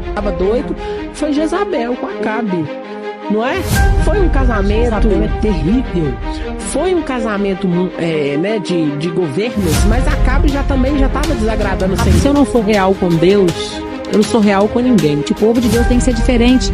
Estava doido, foi Jezabel com Acabe, não é? Foi um casamento... Jezabel é terrível. Foi um casamento né, de governos, mas Acabe também já estava desagradando o Senhor. Se eu não for real com Deus, eu não sou real com ninguém. O povo de Deus tem que ser diferente.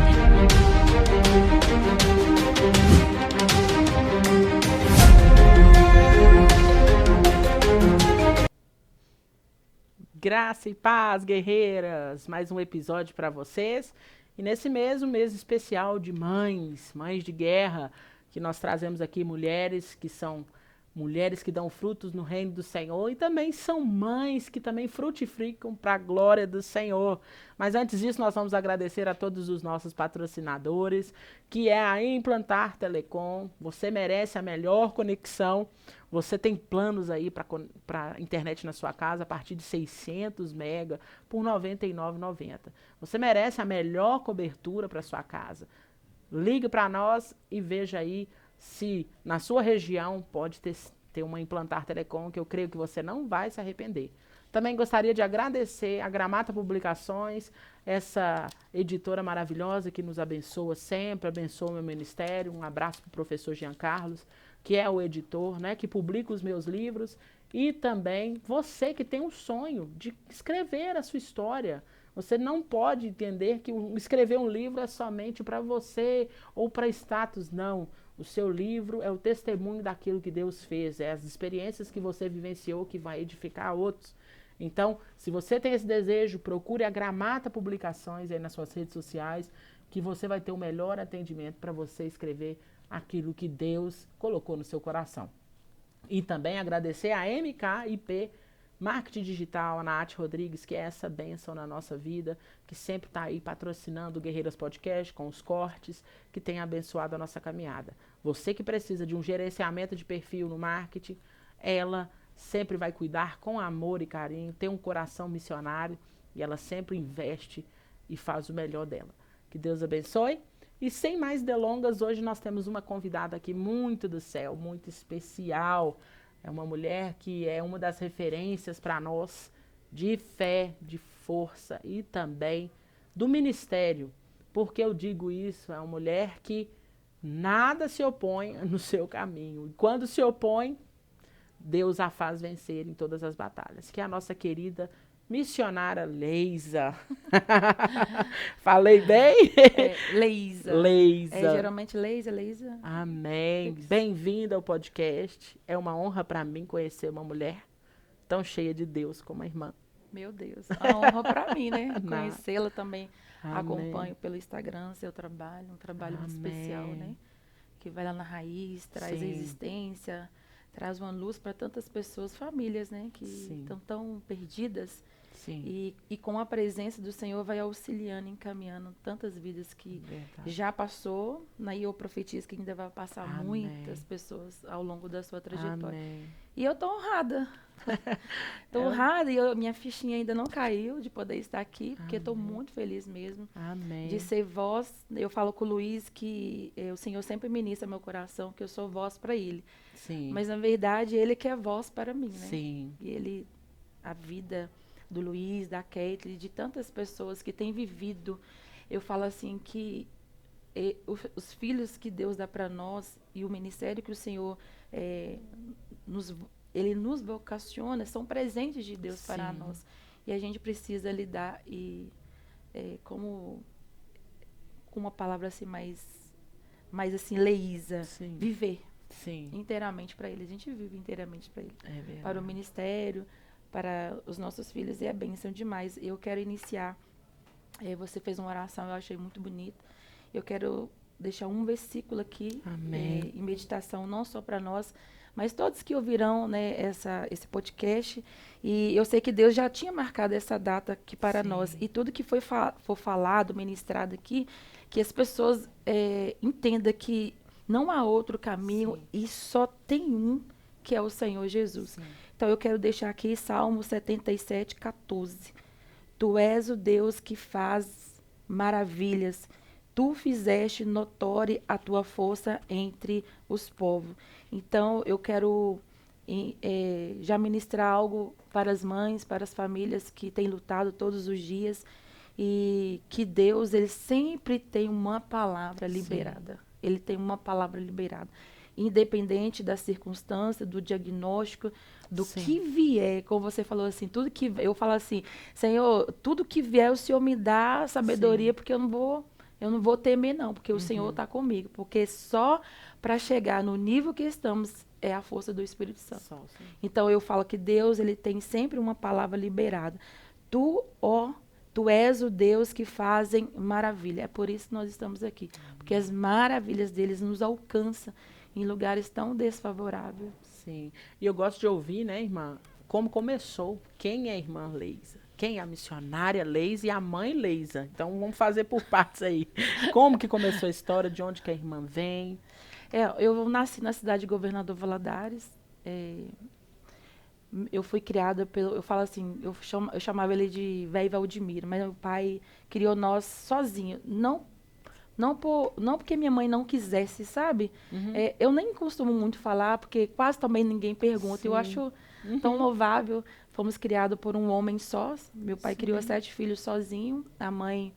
Graça e paz, guerreiras! Mais um episódio para vocês. E nesse mês, um mês especial de mães de guerra, que nós trazemos aqui mulheres que são mulheres que dão frutos no reino do Senhor e também são mães que também frutificam para a glória do Senhor. Mas antes disso, nós vamos agradecer a todos os nossos patrocinadores, que é a Implantar Telecom. Você merece a melhor conexão. Você tem planos aí para internet na sua casa a partir de 600 mega por R$ 99,90. Você merece a melhor cobertura para sua casa. Ligue para nós e veja aí se na sua região pode ter uma Implantar Telecom, que eu creio que você não vai se arrepender. Também gostaria de agradecer a Gramata Publicações, essa editora maravilhosa que nos abençoa sempre, abençoa o meu ministério. Um abraço para o professor Jean Carlos, que é o editor, né, que publica os meus livros. E também você que tem um sonho de escrever a sua história. Você não pode entender que escrever um livro é somente para você ou para status, não. O seu livro é o testemunho daquilo que Deus fez, é as experiências que você vivenciou que vai edificar outros. Então, se você tem esse desejo, procure a Gramata Publicações aí nas suas redes sociais, que você vai ter o melhor atendimento para você escrever aquilo que Deus colocou no seu coração. E também agradecer a MKIP Marketing Digital, a Nath Rodrigues, que é essa bênção na nossa vida, que sempre está aí patrocinando o Guerreiras Podcast com os cortes, que tem abençoado a nossa caminhada. Você que precisa de um gerenciamento de perfil no marketing, ela sempre vai cuidar com amor e carinho, tem um coração missionário e ela sempre investe e faz o melhor dela. Que Deus abençoe. E sem mais delongas, hoje nós temos uma convidada aqui muito do céu, muito especial. É uma mulher que é uma das referências para nós de fé, de força e também do ministério. Por que eu digo isso? É uma mulher que nada se opõe no seu caminho. E quando se opõe, Deus a faz vencer em todas as batalhas. Que é a nossa querida missionária Leisa. Falei bem? Leisa. Leisa. Geralmente Leisa. Amém. Bem-vinda ao podcast. É uma honra para mim conhecer uma mulher tão cheia de Deus como a irmã. Meu Deus, a honra para mim, né? Conhecê-la também. Amém. Acompanho pelo Instagram seu trabalho, um trabalho muito especial, né? Que vai lá na raiz, traz a existência, traz uma luz para tantas pessoas, famílias, né? Que estão tão perdidas. Sim. E com a presença do Senhor vai auxiliando, encaminhando tantas vidas que já passou, né? E eu profetizo que ainda vai passar muitas pessoas ao longo da sua trajetória. Amém. E eu tô honrada. Honrada e minha fichinha ainda não caiu de poder estar aqui, porque estou muito feliz mesmo. Amém. De ser voz. Eu falo com o Luiz que o Senhor sempre ministra meu coração, que eu sou voz para ele. Sim. Mas na verdade ele que é voz para mim, né? Sim. E a vida do Luiz, da Kathleen, de tantas pessoas que têm vivido, eu falo assim que os filhos que Deus dá para nós e o ministério que o Senhor ele nos vocaciona, são presentes de Deus para nós. E a gente precisa lidar com uma palavra assim mais assim, Leisa, viver inteiramente para Ele. A gente vive inteiramente para Ele. Para o ministério, para os nossos filhos, e é bênção demais. Eu quero iniciar, você fez uma oração, eu achei muito bonita. Eu quero deixar um versículo aqui, em meditação, não só para nós, mas todos que ouvirão, né, esse podcast. E eu sei que Deus já tinha marcado essa data aqui para nós. E tudo que for falado, ministrado aqui, que as pessoas entendam que não há outro caminho e só tem um, que é o Senhor Jesus. Sim. Então, eu quero deixar aqui Salmo 77, 14. Tu és o Deus que faz maravilhas. Tu fizeste notória a tua força entre os povos. Então, eu quero já ministrar algo para as mães, para as famílias que têm lutado todos os dias. E que Deus, ele sempre tem uma palavra liberada. Ele tem uma palavra liberada. Independente da circunstância, do diagnóstico, do que vier, como você falou assim, tudo que eu falo assim, Senhor, tudo que vier o Senhor me dá sabedoria, porque eu não vou temer não, porque o Senhor está comigo, porque só para chegar no nível que estamos é a força do Espírito Santo. Então eu falo que Deus, ele tem sempre uma palavra liberada. Tu és o Deus que fazem maravilha. É por isso que nós estamos aqui, porque as maravilhas deles nos alcançam em lugares tão desfavoráveis. Sim. E eu gosto de ouvir, né, irmã, como começou. Quem é a irmã Leisa? Quem é a missionária Leisa e a mãe Leisa? Então, vamos fazer por partes aí. Como que começou a história? De onde que a irmã vem? Eu nasci na cidade de Governador Valadares. Eu fui criada eu falo assim, eu chamava ele de Véio Valdemiro, mas meu pai criou nós sozinho. Não porque minha mãe não quisesse, sabe? Eu nem costumo muito falar, porque quase também ninguém pergunta. Sim. Eu acho tão louvável. Fomos criados por um homem só. Meu pai criou 7 filhos sozinho. A mãe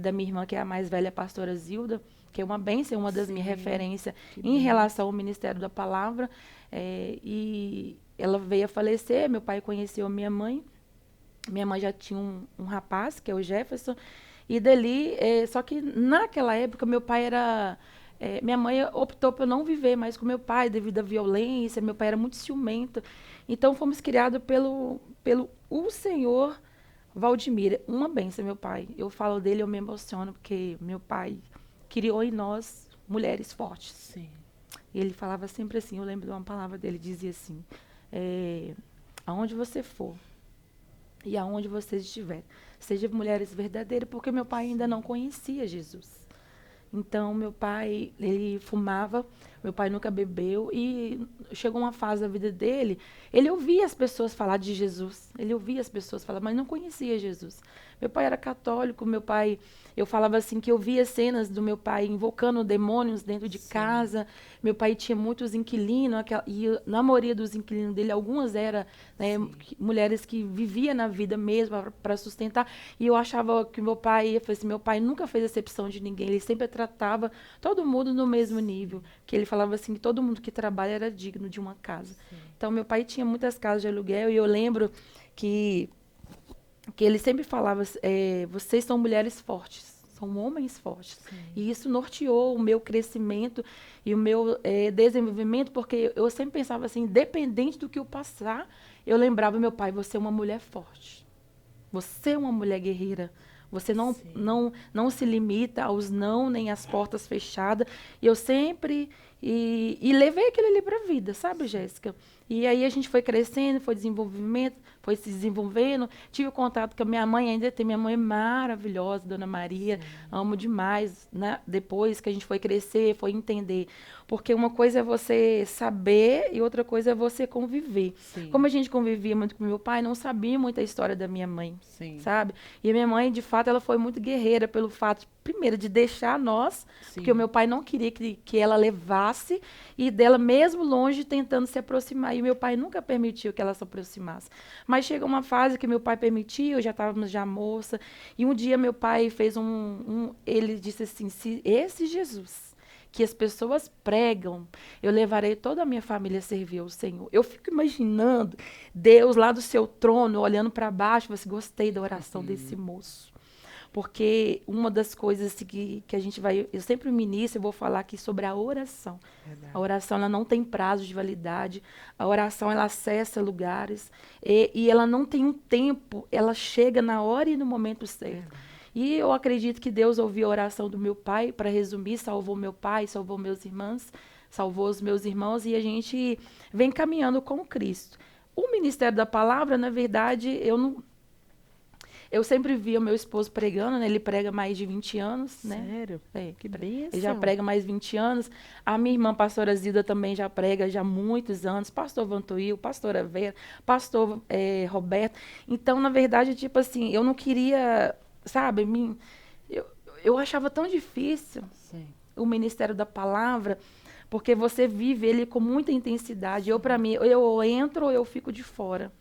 da minha irmã, que é a mais velha, a pastora Zilda, que é uma bênção, uma das minhas referências em relação ao Ministério da Palavra. E ela veio a falecer, meu pai conheceu minha mãe. Minha mãe já tinha um rapaz, que é o Jefferson. E dali, só que naquela época, meu pai era... minha mãe optou por não viver mais com meu pai devido à violência. Meu pai era muito ciumento. Então, fomos criados pelo o Senhor Valdemiro. Uma bênção, meu pai. Eu falo dele, eu me emociono, porque meu pai criou em nós mulheres fortes. Sim. E ele falava sempre assim, eu lembro de uma palavra dele, dizia assim, aonde você for e aonde você estiver, seja mulheres verdadeiras, porque meu pai ainda não conhecia Jesus. Então, meu pai, ele fumava, meu pai nunca bebeu, e chegou uma fase da vida dele, ele ouvia as pessoas falar de Jesus, ele ouvia as pessoas falar, mas não conhecia Jesus. Meu pai era católico, meu pai, eu falava assim, que eu via cenas do meu pai invocando demônios dentro de casa. Meu pai tinha muitos inquilinos, e na maioria dos inquilinos dele, algumas eram mulheres que viviam na vida mesmo para sustentar. E eu achava que meu pai, meu pai nunca fez exceção de ninguém, ele sempre tratava todo mundo no mesmo nível. Que ele falava assim, que todo mundo que trabalha era digno de uma casa. Sim. Então, meu pai tinha muitas casas de aluguel, e eu lembro que ele sempre falava, vocês são mulheres fortes, são homens fortes. Sim. E isso norteou o meu crescimento e o meu desenvolvimento, porque eu sempre pensava assim, independente do que eu passar, eu lembrava, meu pai, você é uma mulher forte, você é uma mulher guerreira, você não se limita aos não, nem às portas fechadas. E eu sempre... E levei aquilo ali para a vida, sabe, Jéssica? E aí a gente foi crescendo, foi se desenvolvendo. Tive contato com a minha mãe, ainda tem minha mãe maravilhosa, Dona Maria. Sim. Amo demais, né? Depois que a gente foi crescer, foi entender. Porque uma coisa é você saber e outra coisa é você conviver. Sim. Como a gente convivia muito com meu pai, não sabia muita história da minha mãe, sim, sabe? E a minha mãe, de fato, ela foi muito guerreira pelo fato, primeiro, de deixar nós, sim, porque o meu pai não queria que ela levasse, e dela mesmo longe tentando se aproximar. E meu pai nunca permitiu que ela se aproximasse. Mas chegou uma fase que meu pai permitiu, já estávamos já moça, e um dia meu pai fez ele disse assim, se esse Jesus que as pessoas pregam, eu levarei toda a minha família a servir ao Senhor. Eu fico imaginando Deus lá do seu trono, olhando para baixo, você gostei da oração desse moço. Porque uma das coisas que a gente vai... Eu sempre ministro, eu vou falar aqui sobre a oração. Verdade. A oração, ela não tem prazo de validade. A oração, ela acessa lugares. E ela não tem um tempo. Ela chega na hora e no momento certo. Verdade. E eu acredito que Deus ouviu a oração do meu pai. Para resumir, salvou meu pai, salvou meus irmãos, salvou os meus irmãos. E a gente vem caminhando com Cristo. O Ministério da Palavra, na verdade, Eu sempre via o meu esposo pregando, né? Ele prega mais de 20 anos, né? Sério? É, Que bênção. ele já prega mais de 20 anos. A minha irmã, pastora Zilda, também já prega já há muitos anos. Pastor Vantuil, pastora Vera, pastor Roberto. Então, na verdade, tipo assim, eu não queria, sabe, eu achava tão difícil Sim. o ministério da palavra, porque você vive ele com muita intensidade. Eu, para mim, eu entro ou eu fico de fora.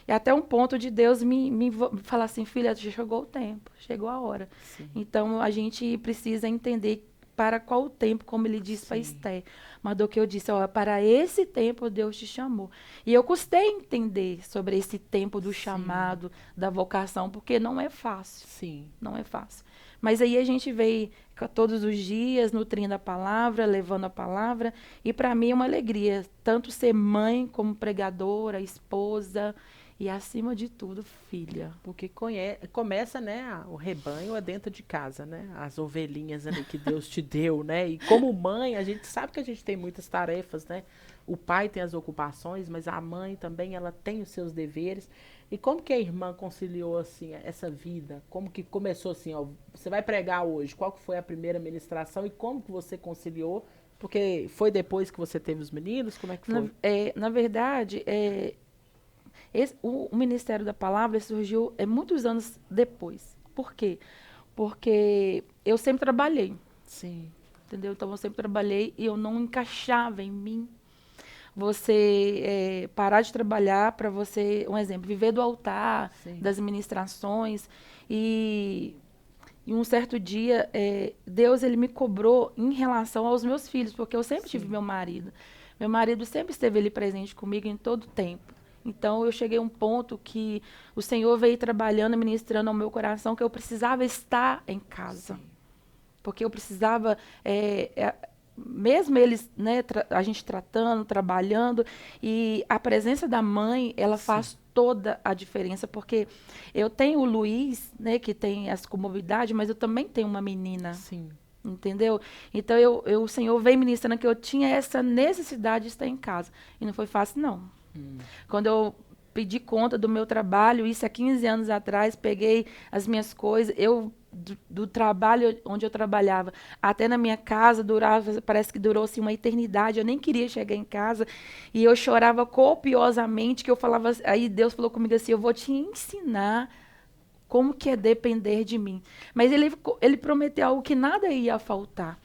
E até um ponto de Deus me falar assim, filha, já chegou o tempo, chegou a hora. Sim. Então, a gente precisa entender para qual tempo, como ele disse para Esté. Mas do que eu disse, ó, para esse tempo Deus te chamou. E eu custei entender sobre esse tempo do chamado, da vocação, porque não é fácil. Sim. Não é fácil. Mas aí a gente veio todos os dias nutrindo a palavra, levando a palavra. E para mim é uma alegria, tanto ser mãe como pregadora, esposa e, acima de tudo, filha. Porque começa, né, o rebanho é dentro de casa, né? As ovelhinhas ali que Deus te deu, né? E como mãe, a gente sabe que a gente tem muitas tarefas, né? O pai tem as ocupações, mas a mãe também, ela tem os seus deveres. E como que a irmã conciliou, assim, essa vida? Como que começou, assim, ó, você vai pregar hoje, qual que foi a primeira ministração e como que você conciliou? Porque foi depois que você teve os meninos? Como é que foi? Na verdade, o Ministério da Palavra surgiu muitos anos depois. Por quê? Porque eu sempre trabalhei. Sim. Entendeu? Então, eu sempre trabalhei e eu não encaixava em mim. Você parar de trabalhar para você, um exemplo, viver do altar, Sim. das ministrações. E um certo dia, Deus ele me cobrou em relação aos meus filhos, porque eu sempre tive meu marido. Meu marido sempre esteve ali presente comigo em todo o tempo. Então, eu cheguei a um ponto que o Senhor veio trabalhando, ministrando ao meu coração, que eu precisava estar em casa. Sim. Porque eu precisava, mesmo eles, né, a gente tratando, trabalhando, e a presença da mãe, ela faz toda a diferença, porque eu tenho o Luiz, né, que tem as comorbidades, mas eu também tenho uma menina. Sim. Entendeu? Então, o Senhor veio ministrando que eu tinha essa necessidade de estar em casa. E não foi fácil, não. Quando eu pedi conta do meu trabalho, isso há 15 anos atrás, peguei as minhas coisas, do trabalho onde eu trabalhava até na minha casa, parece que durou assim, uma eternidade, eu nem queria chegar em casa, e eu chorava copiosamente, que eu falava, aí Deus falou comigo assim, eu vou te ensinar como que é depender de mim. Mas ele prometeu algo que nada ia faltar.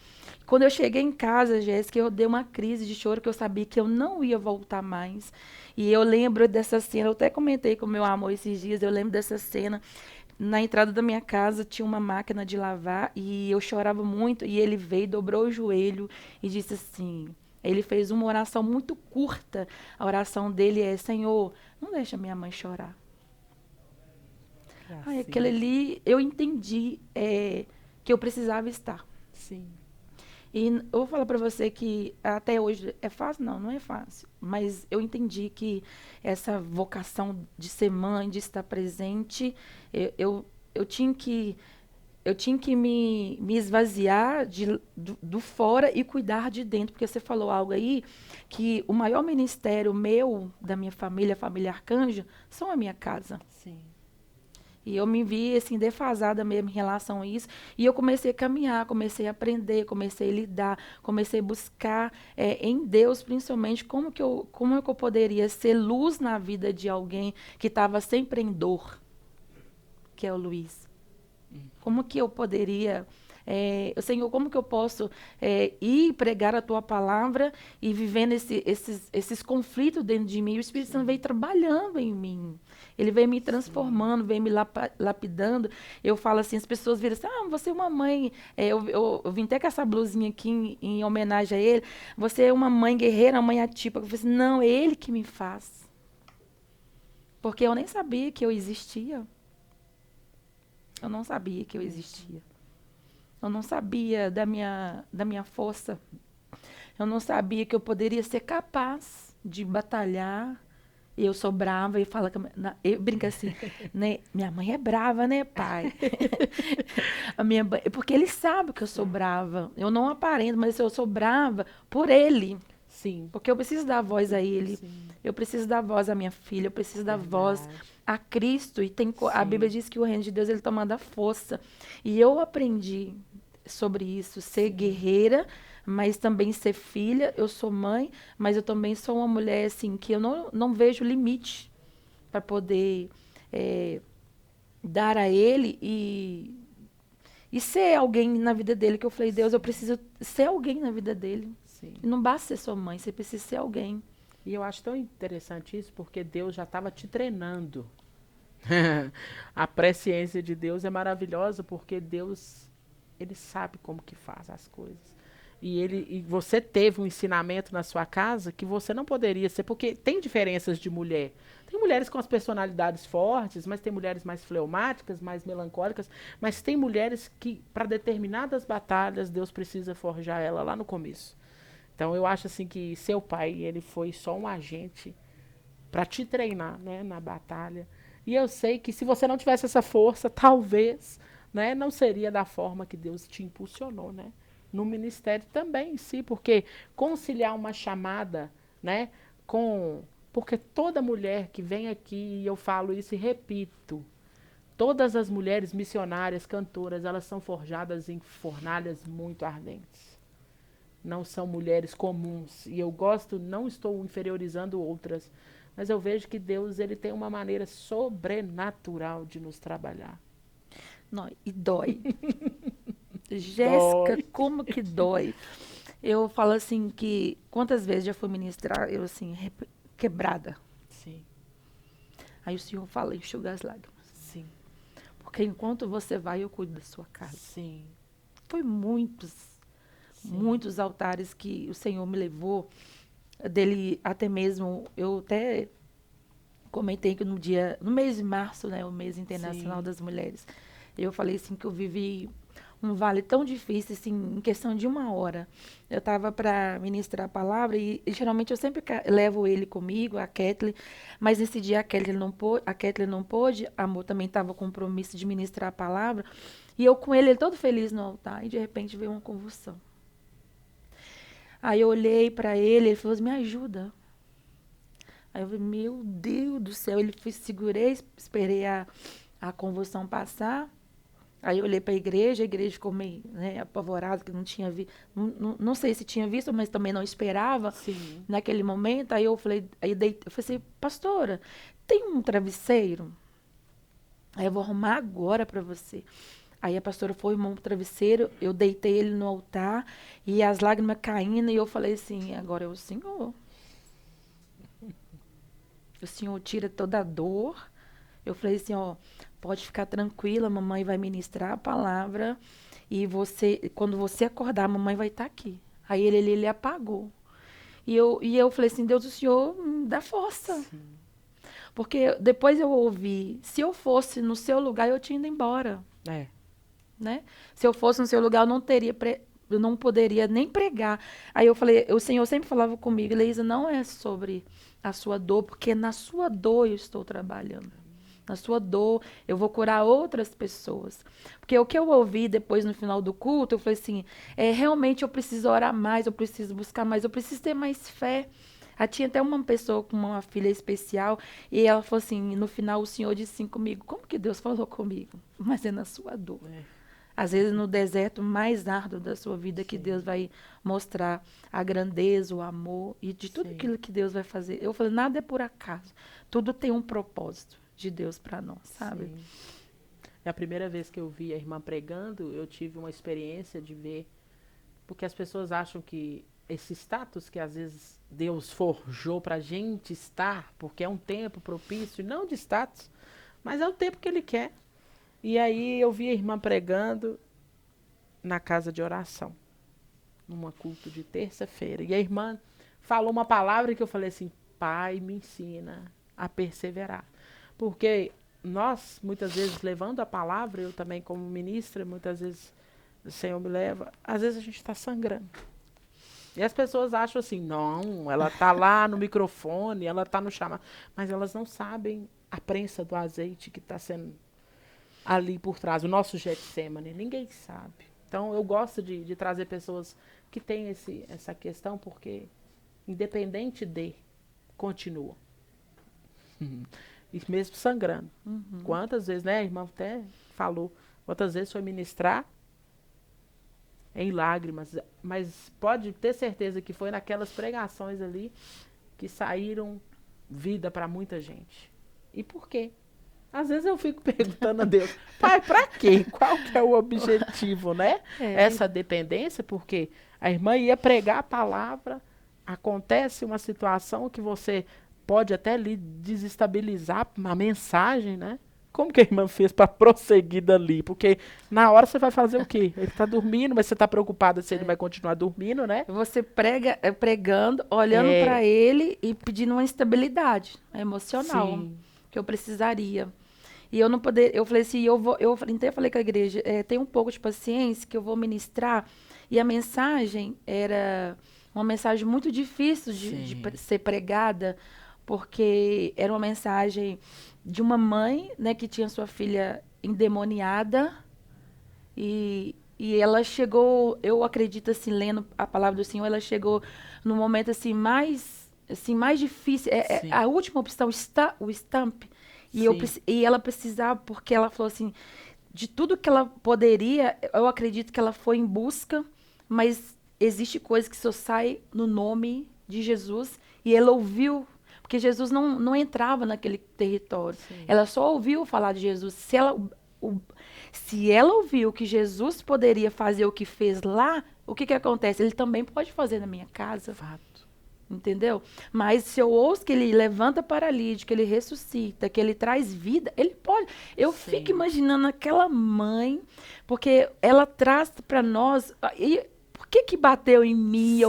Quando eu cheguei em casa, Jéssica, eu dei uma crise de choro, que eu sabia que eu não ia voltar mais. E eu lembro dessa cena, eu até comentei com o meu amor esses dias, eu lembro dessa cena. Na entrada da minha casa tinha uma máquina de lavar e eu chorava muito. E ele veio, dobrou o joelho e disse assim, ele fez uma oração muito curta. A oração dele é, Senhor, não deixa minha mãe chorar. Ai, aquele ali, eu entendi que eu precisava estar. Sim. E eu vou falar para você que até hoje é fácil? Não, não é fácil. Mas eu entendi que essa vocação de ser mãe, de estar presente, eu tinha que me esvaziar do fora e cuidar de dentro. Porque você falou algo aí, que o maior ministério meu, da minha família, a família Arcanjo, são a minha casa. Sim. E eu me vi, assim, defasada mesmo em relação a isso. E eu comecei a caminhar, comecei a aprender, comecei a lidar, comecei a buscar em Deus, principalmente, como que eu poderia ser luz na vida de alguém que estava sempre em dor, que é o Luiz. Como que eu poderia... Senhor, como que eu posso ir pregar a Tua palavra e vivendo esses conflitos dentro de mim? O Espírito Santo veio trabalhando em mim. Ele veio me transformando, veio me lapidando. Eu falo assim, as pessoas viram assim, você é uma mãe... eu vim até com essa blusinha aqui em homenagem a ele. Você é uma mãe guerreira, uma mãe atípica. Eu falei assim, não, é ele que me faz. Porque eu nem sabia que eu existia. Eu não sabia que eu existia. Eu não sabia da minha força. Eu não sabia que eu poderia ser capaz de batalhar. Eu sou brava e fala... Eu brinco assim, né? Minha mãe é brava, né, pai? Porque ele sabe que eu sou brava. Eu não aparento, mas eu sou brava por ele. Sim. Porque eu preciso dar voz a ele, Sim. eu preciso dar voz à minha filha, eu preciso dar voz Verdade. a Cristo. E a Sim. Bíblia diz que o reino de Deus ele toma da força. E eu aprendi sobre isso, ser Sim. guerreira, mas também ser filha. Eu sou mãe, mas eu também sou uma mulher assim que eu não vejo limite para poder dar a ele e ser alguém na vida dele. Que eu falei, Deus, eu preciso ser alguém na vida dele. Sim. E não basta ser sua mãe, você precisa ser alguém. E eu acho tão interessante isso, porque Deus já estava te treinando. A presciência de Deus é maravilhosa, porque Deus, ele sabe como que faz as coisas. E você teve um ensinamento na sua casa que você não poderia ser, porque tem diferenças de mulher. Tem mulheres com as personalidades fortes, mas tem mulheres mais fleumáticas, mais melancólicas, mas tem mulheres que, para determinadas batalhas, Deus precisa forjar ela lá no começo. Então eu acho assim que seu pai, ele foi só um agente para te treinar, né, na batalha. E eu sei que se você não tivesse essa força, talvez, né, não seria da forma que Deus te impulsionou, né? No ministério também em si, porque conciliar uma chamada, né, com porque toda mulher que vem aqui, e eu falo isso e repito, todas as mulheres missionárias, cantoras, elas são forjadas em fornalhas muito ardentes. Não são mulheres comuns. E eu gosto, não estou inferiorizando outras, mas eu vejo que Deus ele tem uma maneira sobrenatural de nos trabalhar. Não, e dói. Jéssica, Dói. como que dói? Eu falo assim que quantas vezes já fui ministrar, eu assim, quebrada. Sim, Aí o Senhor fala, enxuga as lágrimas. sim, Porque enquanto você vai, eu cuido da sua casa. sim, Foi muitos altares que o Senhor me levou, dele até mesmo, eu até comentei que no mês de março, né, o mês internacional sim. das mulheres, eu falei assim que eu vivi um vale tão difícil, assim, em questão de 1 hora. Eu estava para ministrar a palavra e geralmente eu sempre levo ele comigo, a Kathleen, mas nesse dia a Kathleen não pôde, a amor também estava com o compromisso de ministrar a palavra, e eu com ele todo feliz no altar, e de repente veio uma convulsão. Aí eu olhei para ele falou assim, me ajuda. Aí eu falei, meu Deus do céu, ele foi, segurei, esperei a convulsão passar. Aí eu olhei para a igreja ficou meio, né, apavorada, que não tinha visto, não sei se tinha visto, mas também não esperava Sim. naquele momento. Aí eu falei, eu falei assim, pastora, tem um travesseiro? Aí eu vou arrumar agora para você. Aí a pastora foi, arrumou um travesseiro, eu deitei ele no altar e as lágrimas caindo e eu falei assim, agora é o Senhor. O Senhor tira toda a dor. Eu falei assim, ó, pode ficar tranquila, a mamãe vai ministrar a palavra e você, quando você acordar, a mamãe vai estar aqui. Aí ele apagou. E eu falei assim, Deus, o Senhor me dá força. Sim. Porque depois eu ouvi, se eu fosse no seu lugar, eu tinha ido embora. É. Né? Se eu fosse no seu lugar, eu não poderia nem pregar. Aí eu falei, o Senhor sempre falava comigo, Leísa, não é sobre a sua dor, porque na sua dor eu estou trabalhando. Na sua dor, eu vou curar outras pessoas. Porque o que eu ouvi depois no final do culto, eu falei assim, realmente eu preciso orar mais, eu preciso buscar mais, eu preciso ter mais fé. Tinha até uma pessoa com uma filha especial, e ela falou assim, no final o Senhor disse assim comigo, como que Deus falou comigo? Mas é na sua dor. É. Às vezes no deserto mais árduo da sua vida que Sim. Deus vai mostrar a grandeza, o amor e de tudo Sim. aquilo que Deus vai fazer. Eu falei, nada é por acaso. Tudo tem um propósito de Deus para nós, sabe? Sim. É a primeira vez que eu vi a irmã pregando, eu tive uma experiência de ver, porque as pessoas acham que esse status que às vezes Deus forjou pra gente estar, porque é um tempo propício, não de status, mas é o tempo que ele quer. E aí eu vi a irmã pregando na casa de oração, numa culto de terça-feira. E a irmã falou uma palavra que eu falei assim, Pai, me ensina a perseverar. Porque nós, muitas vezes, levando a palavra, eu também como ministra, muitas vezes o Senhor me leva, às vezes a gente está sangrando. E as pessoas acham assim, não, ela está lá no microfone, ela está no chamado, mas elas não sabem a prensa do azeite que está sendo ali por trás, o nosso Getsemane, ninguém sabe. Então eu gosto de trazer pessoas que têm essa questão, porque independente de, continua. E mesmo sangrando. Quantas vezes, né, a irmã até falou, quantas vezes foi ministrar em lágrimas, mas pode ter certeza que foi naquelas pregações ali que saíram vida para muita gente. E por quê? Às vezes eu fico perguntando a Deus, pai, para quê? Qual que é o objetivo, né? Essa dependência, porque a irmã ia pregar a palavra, acontece uma situação que você pode até lhe desestabilizar uma mensagem, né? Como que a irmã fez para prosseguir dali? Porque na hora você vai fazer o quê? Ele está dormindo, mas você está preocupada se ele vai continuar dormindo, né? Você pregando, olhando para ele e pedindo uma estabilidade emocional. Sim. Que eu precisaria. E eu não poder, eu falei assim, eu falei com a igreja, tem um pouco de paciência que eu vou ministrar. E a mensagem era uma mensagem muito difícil de ser pregada, porque era uma mensagem de uma mãe, né, que tinha sua filha endemoniada e ela chegou, eu acredito assim, lendo a palavra do Senhor, ela chegou no momento assim mais difícil, a última opção, o stamp, e ela precisava, porque ela falou assim, de tudo que ela poderia, eu acredito que ela foi em busca, mas existe coisa que só sai no nome de Jesus, e ela ouviu, porque Jesus não entrava naquele território. Sim. Ela só ouviu falar de Jesus. Se ela ouviu que Jesus poderia fazer o que fez lá, o que acontece? Ele também pode fazer na minha casa. Fato. Entendeu? Mas se eu ouço que ele levanta paralítico, que ele ressuscita, que ele traz vida, ele pode. Eu fico imaginando aquela mãe, porque ela traz para nós... Por que bateu em mim?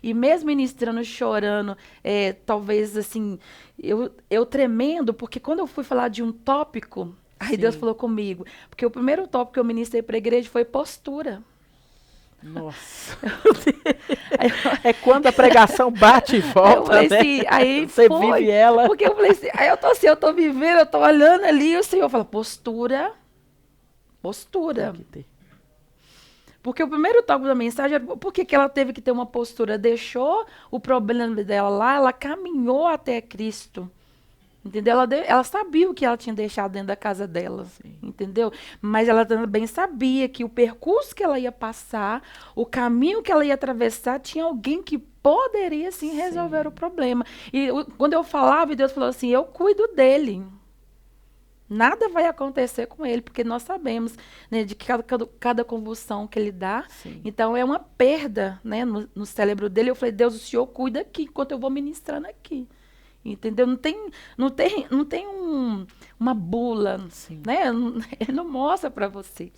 E mesmo ministrando, chorando, talvez assim, eu tremendo, porque quando eu fui falar de um tópico, aí Deus falou comigo, porque o primeiro tópico que eu ministrei para a igreja foi postura. Nossa. É quando a pregação bate e volta, né? Assim, aí você vive ela. Porque eu falei assim, aí eu tô vivendo, eu tô olhando ali, e o Senhor fala, postura. Tem que ter. Porque o primeiro tópico da mensagem era por que ela teve que ter uma postura? Deixou o problema dela lá, ela caminhou até Cristo. Entendeu? Ela sabia o que ela tinha deixado dentro da casa dela. Sim. Entendeu? Mas ela também sabia que o percurso que ela ia passar, o caminho que ela ia atravessar, tinha alguém que poderia, sim, resolver o problema. E quando eu falava, Deus falou assim, eu cuido dele. Nada vai acontecer com ele, porque nós sabemos, né, de cada convulsão que ele dá. Sim. Então, é uma perda, né, no cérebro dele. Eu falei, Deus, o Senhor cuida aqui, enquanto eu vou ministrando aqui. Entendeu? Não tem uma bula, né? Ele não mostra para você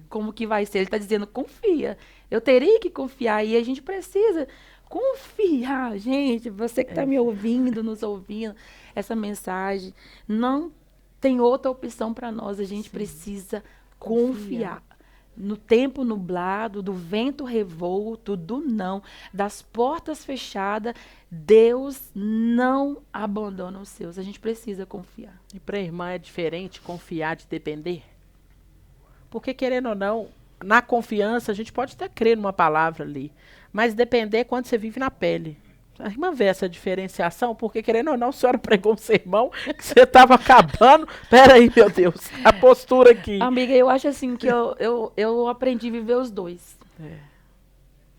como que vai ser. Ele está dizendo, confia. Eu teria que confiar. E a gente precisa confiar, gente. Você que está me ouvindo, nos ouvindo, essa mensagem, não tem outra opção para nós. A gente precisa confiar. No tempo nublado, do vento revolto, do não, das portas fechadas, Deus não abandona os seus. A gente precisa confiar. E para a irmã é diferente confiar de depender? Porque, querendo ou não, na confiança a gente pode até crer numa palavra ali, mas depender é quando você vive na pele. A irmã vê essa diferenciação, porque, querendo ou não, a senhora pregou um sermão que você estava acabando. Peraí, meu Deus, a postura aqui. Amiga, eu acho assim que eu aprendi a viver os dois.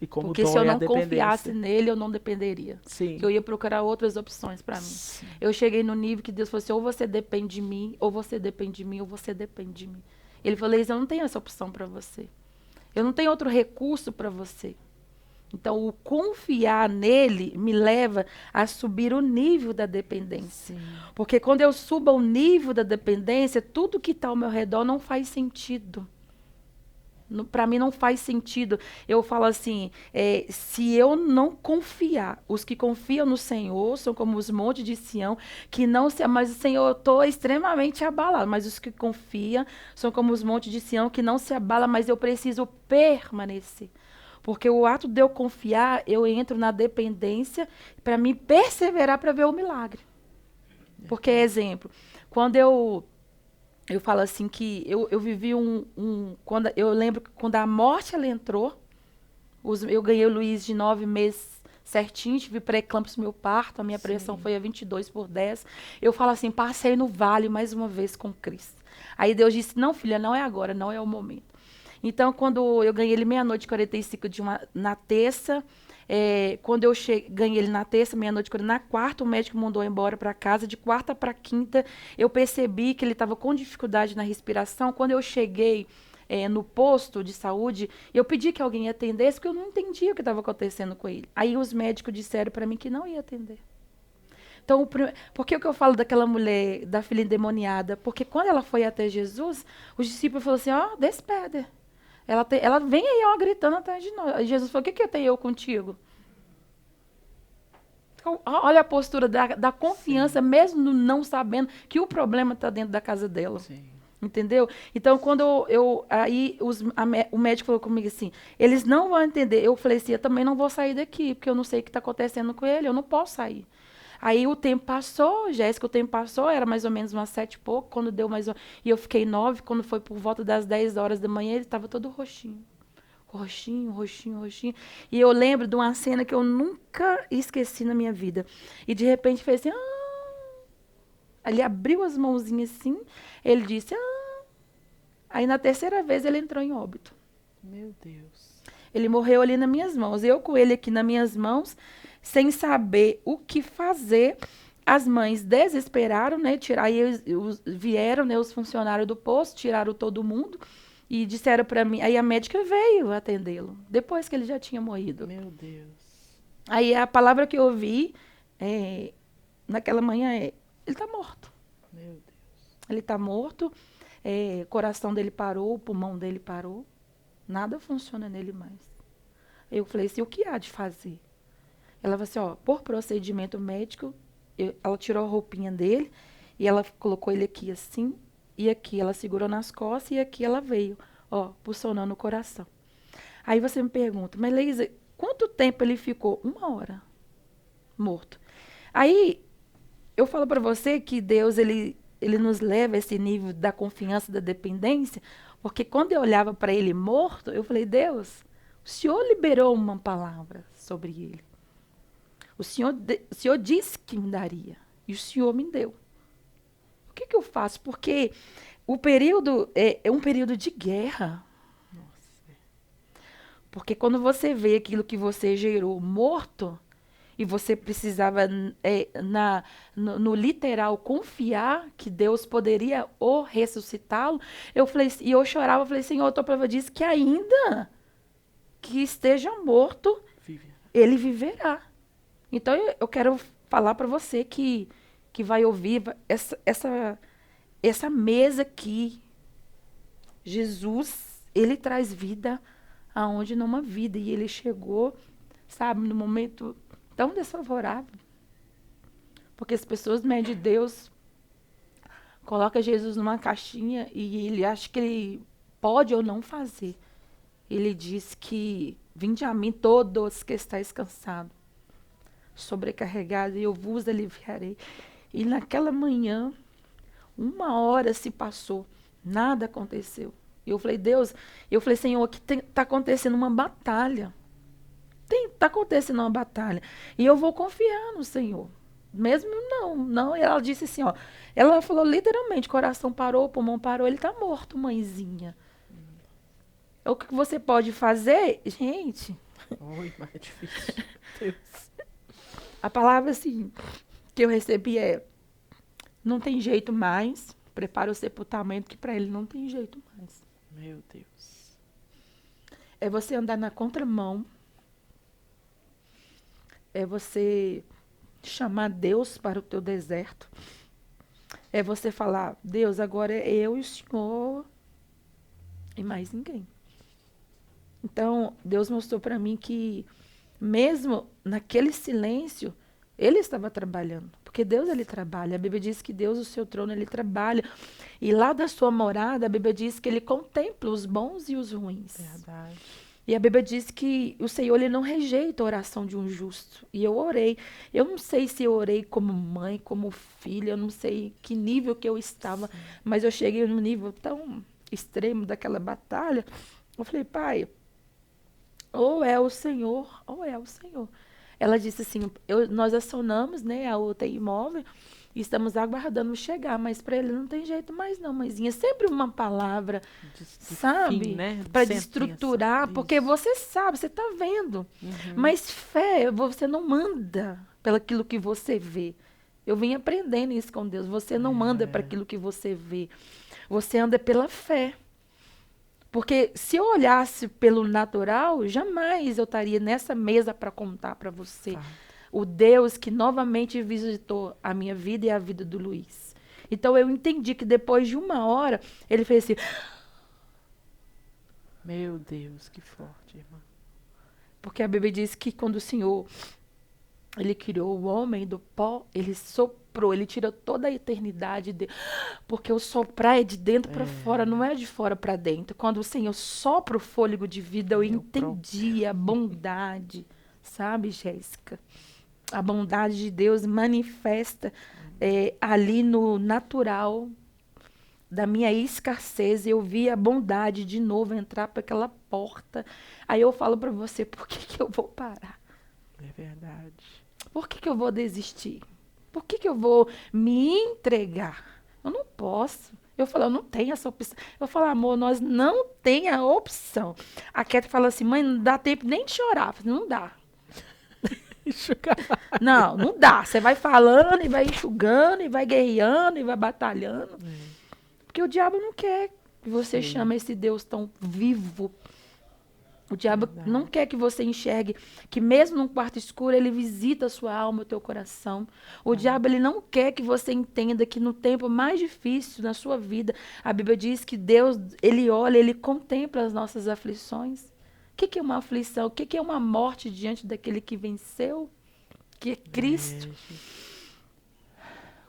E como porque se eu não confiasse nele, eu não dependeria. Sim. Que eu ia procurar outras opções para mim. Sim. Eu cheguei no nível que Deus falou assim, ou você depende de mim, ou você depende de mim, ou você depende de mim. Ele falou, eu não tenho essa opção para você. Eu não tenho outro recurso para você. Então, o confiar nele me leva a subir o nível da dependência. Sim. Porque quando eu subo o nível da dependência, tudo que está ao meu redor não faz sentido. Para mim não faz sentido. Eu falo assim, se eu não confiar, os que confiam no Senhor são como os montes de Sião, que não se... Mas o Senhor, eu estou extremamente abalado, mas os que confiam são como os montes de Sião, que não se abalam, mas eu preciso permanecer. Porque o ato de eu confiar, eu entro na dependência para me perseverar para ver o milagre. Porque, exemplo, quando eu falo assim que eu vivi eu lembro que quando a morte ela entrou, eu ganhei o Luiz de 9 meses certinho, tive pré-eclâmpsia no meu parto, a minha pressão Sim. foi a 22/10. Eu falo assim, passei no vale mais uma vez com Cristo. Aí Deus disse, não, filha, não é agora, não é o momento. Então, quando eu ganhei ele meia-noite e 45 na terça, quando eu ganhei ele na terça, meia-noite e 40, na quarta, o médico mandou embora para casa. De quarta para quinta, eu percebi que ele estava com dificuldade na respiração. Quando eu cheguei no posto de saúde, eu pedi que alguém atendesse, porque eu não entendia o que estava acontecendo com ele. Aí os médicos disseram para mim que não ia atender. Então, por que eu falo daquela mulher, da filha endemoniada? Porque quando ela foi até Jesus, os discípulos falaram assim, ó, despede. Ela vem aí, ó, gritando atrás de nós. Aí Jesus falou, o que tenho eu contigo? Então, olha a postura da confiança, sim, mesmo não sabendo que o problema está dentro da casa dela. Sim. Entendeu? Então, quando o médico falou comigo assim, eles não vão entender. Eu falei assim, eu também não vou sair daqui, porque eu não sei o que está acontecendo com ele, eu não posso sair. Aí o tempo passou, Jéssica, o tempo passou, era mais ou menos umas 7 e pouco, quando deu e eu fiquei 9, quando foi por volta das 10 horas da manhã, ele estava todo roxinho. Roxinho, roxinho, roxinho. E eu lembro de uma cena que eu nunca esqueci na minha vida. E de repente fez assim, ele abriu as mãozinhas assim, ele disse, Aí na terceira vez ele entrou em óbito. Meu Deus. Ele morreu ali nas minhas mãos. Eu com ele aqui nas minhas mãos, sem saber o que fazer. As mães desesperaram, né? Aí vieram, né, os funcionários do posto, tiraram todo mundo e disseram para mim. Aí a médica veio atendê-lo, depois que ele já tinha morrido. Meu Deus. Aí a palavra que eu ouvi naquela manhã ele está morto. Meu Deus. Ele está morto, o coração dele parou, o pulmão dele parou, nada funciona nele mais. Eu falei assim, o que há de fazer? Ela falou assim, por procedimento médico, ela tirou a roupinha dele e ela colocou ele aqui assim, e aqui ela segurou nas costas e aqui ela veio, pulsionando o coração. Aí você me pergunta, mas Leísa, quanto tempo ele ficou? 1 hora morto. Aí eu falo para você que Deus, ele nos leva a esse nível da confiança, da dependência, porque quando eu olhava para ele morto, eu falei, Deus, o Senhor liberou uma palavra sobre ele. O Senhor disse que me daria. E o Senhor me deu. O que eu faço? Porque o período é um período de guerra. Nossa. Porque quando você vê aquilo que você gerou morto, e você precisava, no literal, confiar que Deus poderia ressuscitá-lo, eu falei, e eu chorava, eu falei, Senhor, a tua palavra diz que ainda que esteja morto, ele viverá. Então, eu quero falar para você que vai ouvir essa mesa aqui. Jesus, ele traz vida aonde não há vida. E ele chegou, sabe, no momento tão desfavorável. Porque as pessoas, no meio de Deus, colocam Jesus numa caixinha e ele acha que ele pode ou não fazer. Ele diz que, vinde a mim todos que estáis cansados, sobrecarregado, e eu vos aliviarei. E naquela manhã, 1 hora se passou, nada aconteceu. E eu falei, Deus, Senhor, aqui está acontecendo uma batalha. Está acontecendo uma batalha. E eu vou confiar no Senhor. Mesmo não. Ela disse assim, ela falou literalmente, coração parou, pulmão parou, ele está morto, mãezinha. O que você pode fazer, gente? Oi, mas é difícil. Deus. A palavra, assim, que eu recebi não tem jeito mais, prepara o sepultamento, que para ele não tem jeito mais. Meu Deus. É você andar na contramão, é você chamar Deus para o teu deserto, é você falar, Deus, agora é eu e o Senhor e mais ninguém. Então, Deus mostrou para mim que mesmo naquele silêncio, ele estava trabalhando. Porque Deus, ele trabalha. A Bíblia diz que Deus, o seu trono, ele trabalha. E lá da sua morada, a Bíblia diz que ele contempla os bons e os ruins. Verdade. E a Bíblia diz que o Senhor, ele não rejeita a oração de um justo. E eu orei. Eu não sei se eu orei como mãe, como filha, eu não sei que nível que eu estava. Sim. Mas eu cheguei num nível tão extremo daquela batalha. Eu falei, Pai, ou é o Senhor, ou é o Senhor. Ela disse assim, nós acionamos, né, a UTI móvel e estamos aguardando chegar, mas para ele não tem jeito mais não, mãezinha. Sempre uma palavra, De sabe? fim, né? Para Sentença. desestruturar, porque Isso. você sabe, você está vendo. Mas fé, você não manda pelo aquilo que você vê. Eu vim aprendendo isso com Deus. Você não manda para aquilo que você vê. Você anda pela fé. Porque se eu olhasse pelo natural, jamais eu estaria nessa mesa para contar para você Tá. o Deus que novamente visitou a minha vida e a vida do Luiz. Então eu entendi que depois de 1 hora, ele fez assim, Meu Deus, que forte, irmã. porque a Bíblia diz que quando o Senhor, ele criou o homem do pó, ele soprou, ele tirou toda a eternidade dele. Porque o soprar é de dentro para fora, não é de fora para dentro. Quando o Senhor sopra o fôlego de vida, eu entendi a bondade, sabe, Jéssica? A bondade de Deus manifesta ali no natural da minha escassez. Eu vi a bondade de novo entrar para aquela porta. Aí eu falo para você, por que eu vou parar? É verdade. Por que eu vou desistir? Por que eu vou me entregar? Eu não posso. Eu falo, eu não tenho essa opção. Eu falo, amor, nós não tem a opção. A Keta fala assim, mãe, não dá tempo nem de chorar. Eu falo, não dá. Não, não dá. Você vai falando e vai enxugando e vai guerreando e vai batalhando. Porque o diabo não quer que você chame esse Deus tão vivo. O diabo não quer que você enxergue que mesmo num quarto escuro ele visita a sua alma, o teu coração. O diabo ele não quer que você entenda que no tempo mais difícil na sua vida, a Bíblia diz que Deus, ele olha, ele contempla as nossas aflições. O que é uma aflição? O que é uma morte diante daquele que venceu? Que é Cristo.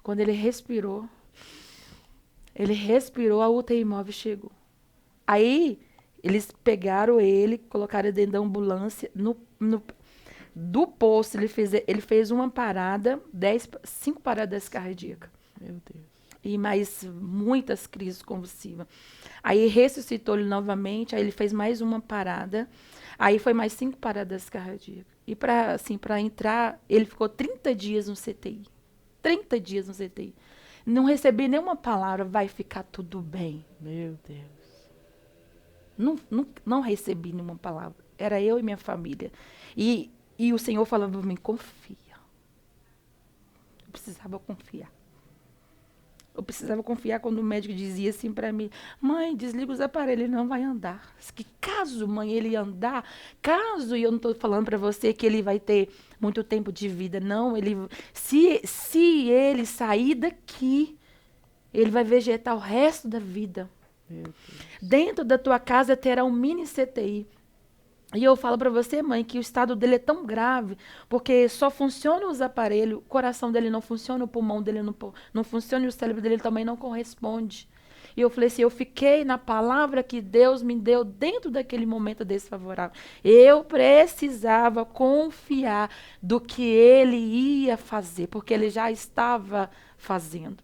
Quando ele respirou, a UTI móvel chegou. Aí eles pegaram ele, colocaram dentro da ambulância. Do posto, ele fez uma parada, 5 paradas cardíacas. Meu Deus. E mais muitas crises convulsivas. Aí ressuscitou ele novamente, aí ele fez mais uma parada. Aí foi mais 5 paradas cardíacas. E para entrar, ele ficou 30 dias no CTI. 30 dias no CTI. Não recebi nenhuma palavra, vai ficar tudo bem. Meu Deus. Não recebi nenhuma palavra. Era eu e minha família. E o Senhor falava para mim, confia. Eu precisava confiar. Eu precisava confiar quando o médico dizia assim para mim, mãe, desliga os aparelhos, ele não vai andar. Que caso, mãe, ele andar, caso, e eu não estou falando para você que ele vai ter muito tempo de vida, não. Se ele sair daqui, ele vai vegetar o resto da vida. Meu Deus. Dentro da tua casa terá um mini CTI. E eu falo para você, mãe, que o estado dele é tão grave, porque só funcionam os aparelhos, o coração dele não funciona, o pulmão dele não funciona e o cérebro dele também não corresponde. E eu falei assim, eu fiquei na palavra que Deus me deu dentro daquele momento desfavorável. Eu precisava confiar do que ele ia fazer, porque ele já estava fazendo.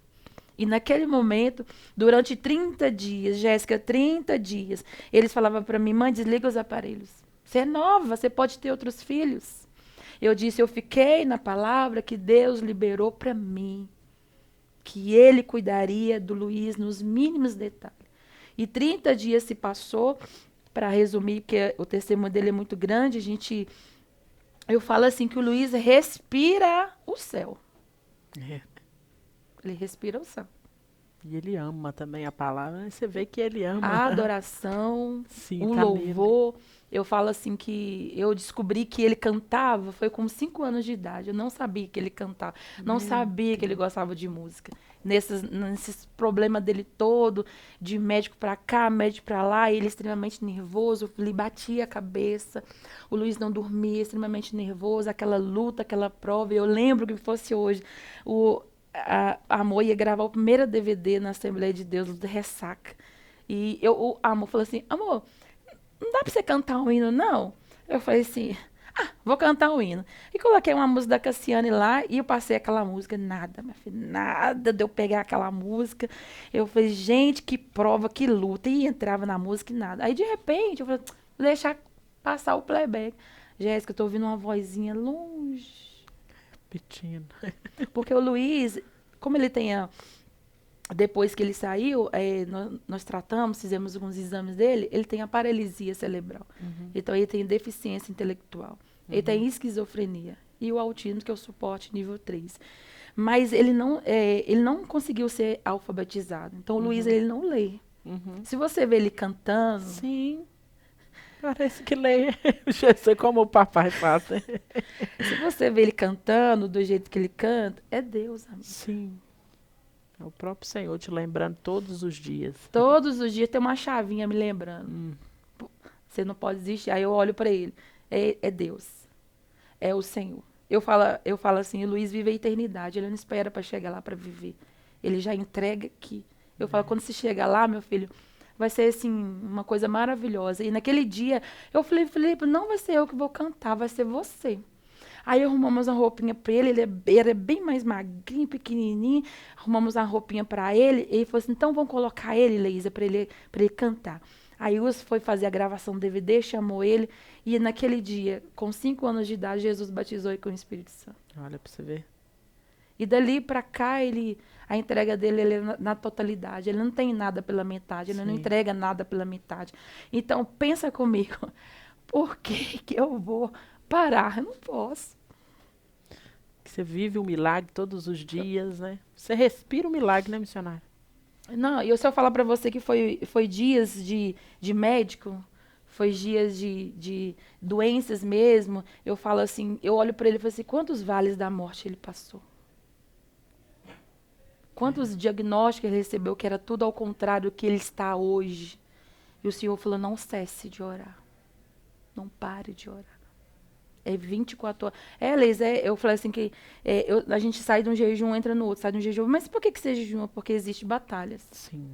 E naquele momento, durante 30 dias, Jéssica, 30 dias, eles falavam para mim, mãe, desliga os aparelhos. Você é nova, você pode ter outros filhos. Eu disse, eu fiquei na palavra que Deus liberou para mim, que ele cuidaria do Luiz nos mínimos detalhes. E 30 dias se passou, para resumir, porque o testemunho dele é muito grande, eu falo assim, que o Luiz respira o céu. É. Ele respira o céu. E ele ama também a palavra. Você vê que ele ama. A adoração, Sim, o tá louvor. Eu falo assim que eu descobri que ele cantava, foi com 5 anos de idade. Eu não sabia que ele cantava. Não sabia que ele gostava de música. Nesses problemas dele todo, de médico para cá, médico para lá, ele extremamente nervoso, ele batia a cabeça. O Luiz não dormia, extremamente nervoso, aquela luta, aquela prova. Eu lembro que fosse hoje. A Amor ia gravar o primeiro DVD na Assembleia de Deus, do Ressaca. E a Amor falou assim, amor, não dá pra você cantar um hino, não? Eu falei assim, vou cantar um hino. E coloquei uma música da Cassiane lá e eu passei aquela música. Nada, minha filha, nada de eu pegar aquela música. Eu falei, gente, que prova, que luta. E entrava na música e nada. Aí, de repente, eu falei, vou deixar passar o playback. Jéssica, eu tô ouvindo uma vozinha longe. Pedindo. Porque o Luiz, como ele tem depois que ele saiu, nós tratamos, fizemos alguns exames dele, ele tem a paralisia cerebral. Então, ele tem deficiência intelectual. Ele tem esquizofrenia. E o autismo, que é o suporte nível 3. Mas ele não conseguiu ser alfabetizado. Então, o Luiz, ele não lê. Se você vê ele cantando... Sim. Parece que lê. Já sei como o papai faz. Né? Se você vê ele cantando do jeito que ele canta, é Deus, amigo. Sim. É o próprio Senhor te lembrando todos os dias. Todos os dias tem uma chavinha me lembrando. Você não pode desistir. Aí eu olho para ele. É Deus. É o Senhor. Eu falo assim, o Luiz vive a eternidade. Ele não espera para chegar lá para viver. Ele já entrega aqui. Eu falo, quando você chegar lá, meu filho, vai ser assim, uma coisa maravilhosa. E naquele dia, eu falei, Felipe, não vai ser eu que vou cantar, vai ser você. Aí arrumamos uma roupinha para ele era bem mais magrinho, pequenininho. Arrumamos uma roupinha para ele. E ele falou assim, então vamos colocar ele, Leísa, para ele cantar. Aí o foi fazer a gravação do DVD, chamou ele. E naquele dia, com 5 anos de idade, Jesus batizou ele com o Espírito Santo. Olha para você ver. E dali para cá, a entrega dele ele é na totalidade. Ele não tem nada pela metade, ele não entrega nada pela metade. Então, pensa comigo, por que eu vou parar? Eu não posso. Você vive um milagre todos os dias, né? Você respira um milagre, né, missionário? Não, e se eu falar para você que foi dias de médico, foi dias de doenças mesmo, eu falo assim, eu olho para ele e falo assim, quantos vales da morte ele passou? Quantos diagnósticos ele recebeu que era tudo ao contrário do que ele está hoje? E o Senhor falou, não cesse de orar. Não pare de orar. É 24 horas. Leis, eu falei assim que a gente sai de um jejum, entra no outro, sai de um jejum. Mas por que você jejuma? Porque existem batalhas. Sim.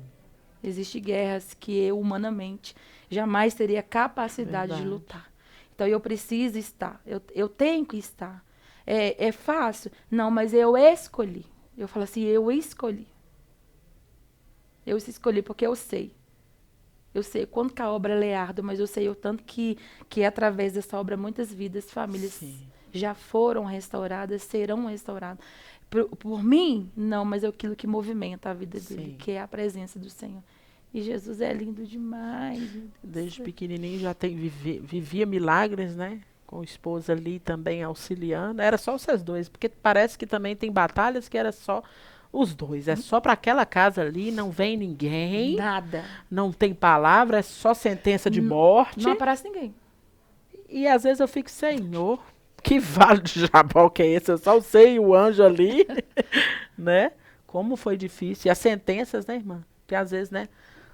Existem guerras que eu, humanamente, jamais teria capacidade de lutar. Então, eu preciso estar. Eu tenho que estar. É fácil? Não, mas eu escolhi. Eu falo assim, eu escolhi. Eu escolhi porque eu sei. Eu sei o quanto que a obra é árdua, mas eu sei o tanto que através dessa obra muitas vidas, famílias já foram restauradas, serão restauradas. Por mim, não, mas é aquilo que movimenta a vida dele, que é a presença do Senhor. E Jesus é lindo demais. Desde pequenininho já vivia milagres, né? Com a esposa ali também auxiliando. Era só vocês dois, porque parece que também tem batalhas que era só os dois. É só para aquela casa ali, não vem ninguém. Nada. Não tem palavra, é só sentença de morte. Não aparece ninguém. E às vezes eu fico, Senhor, que vale de Jabal que é esse? Eu só sei o anjo ali, né? Como foi difícil. E as sentenças, né, irmã? Que às vezes, né,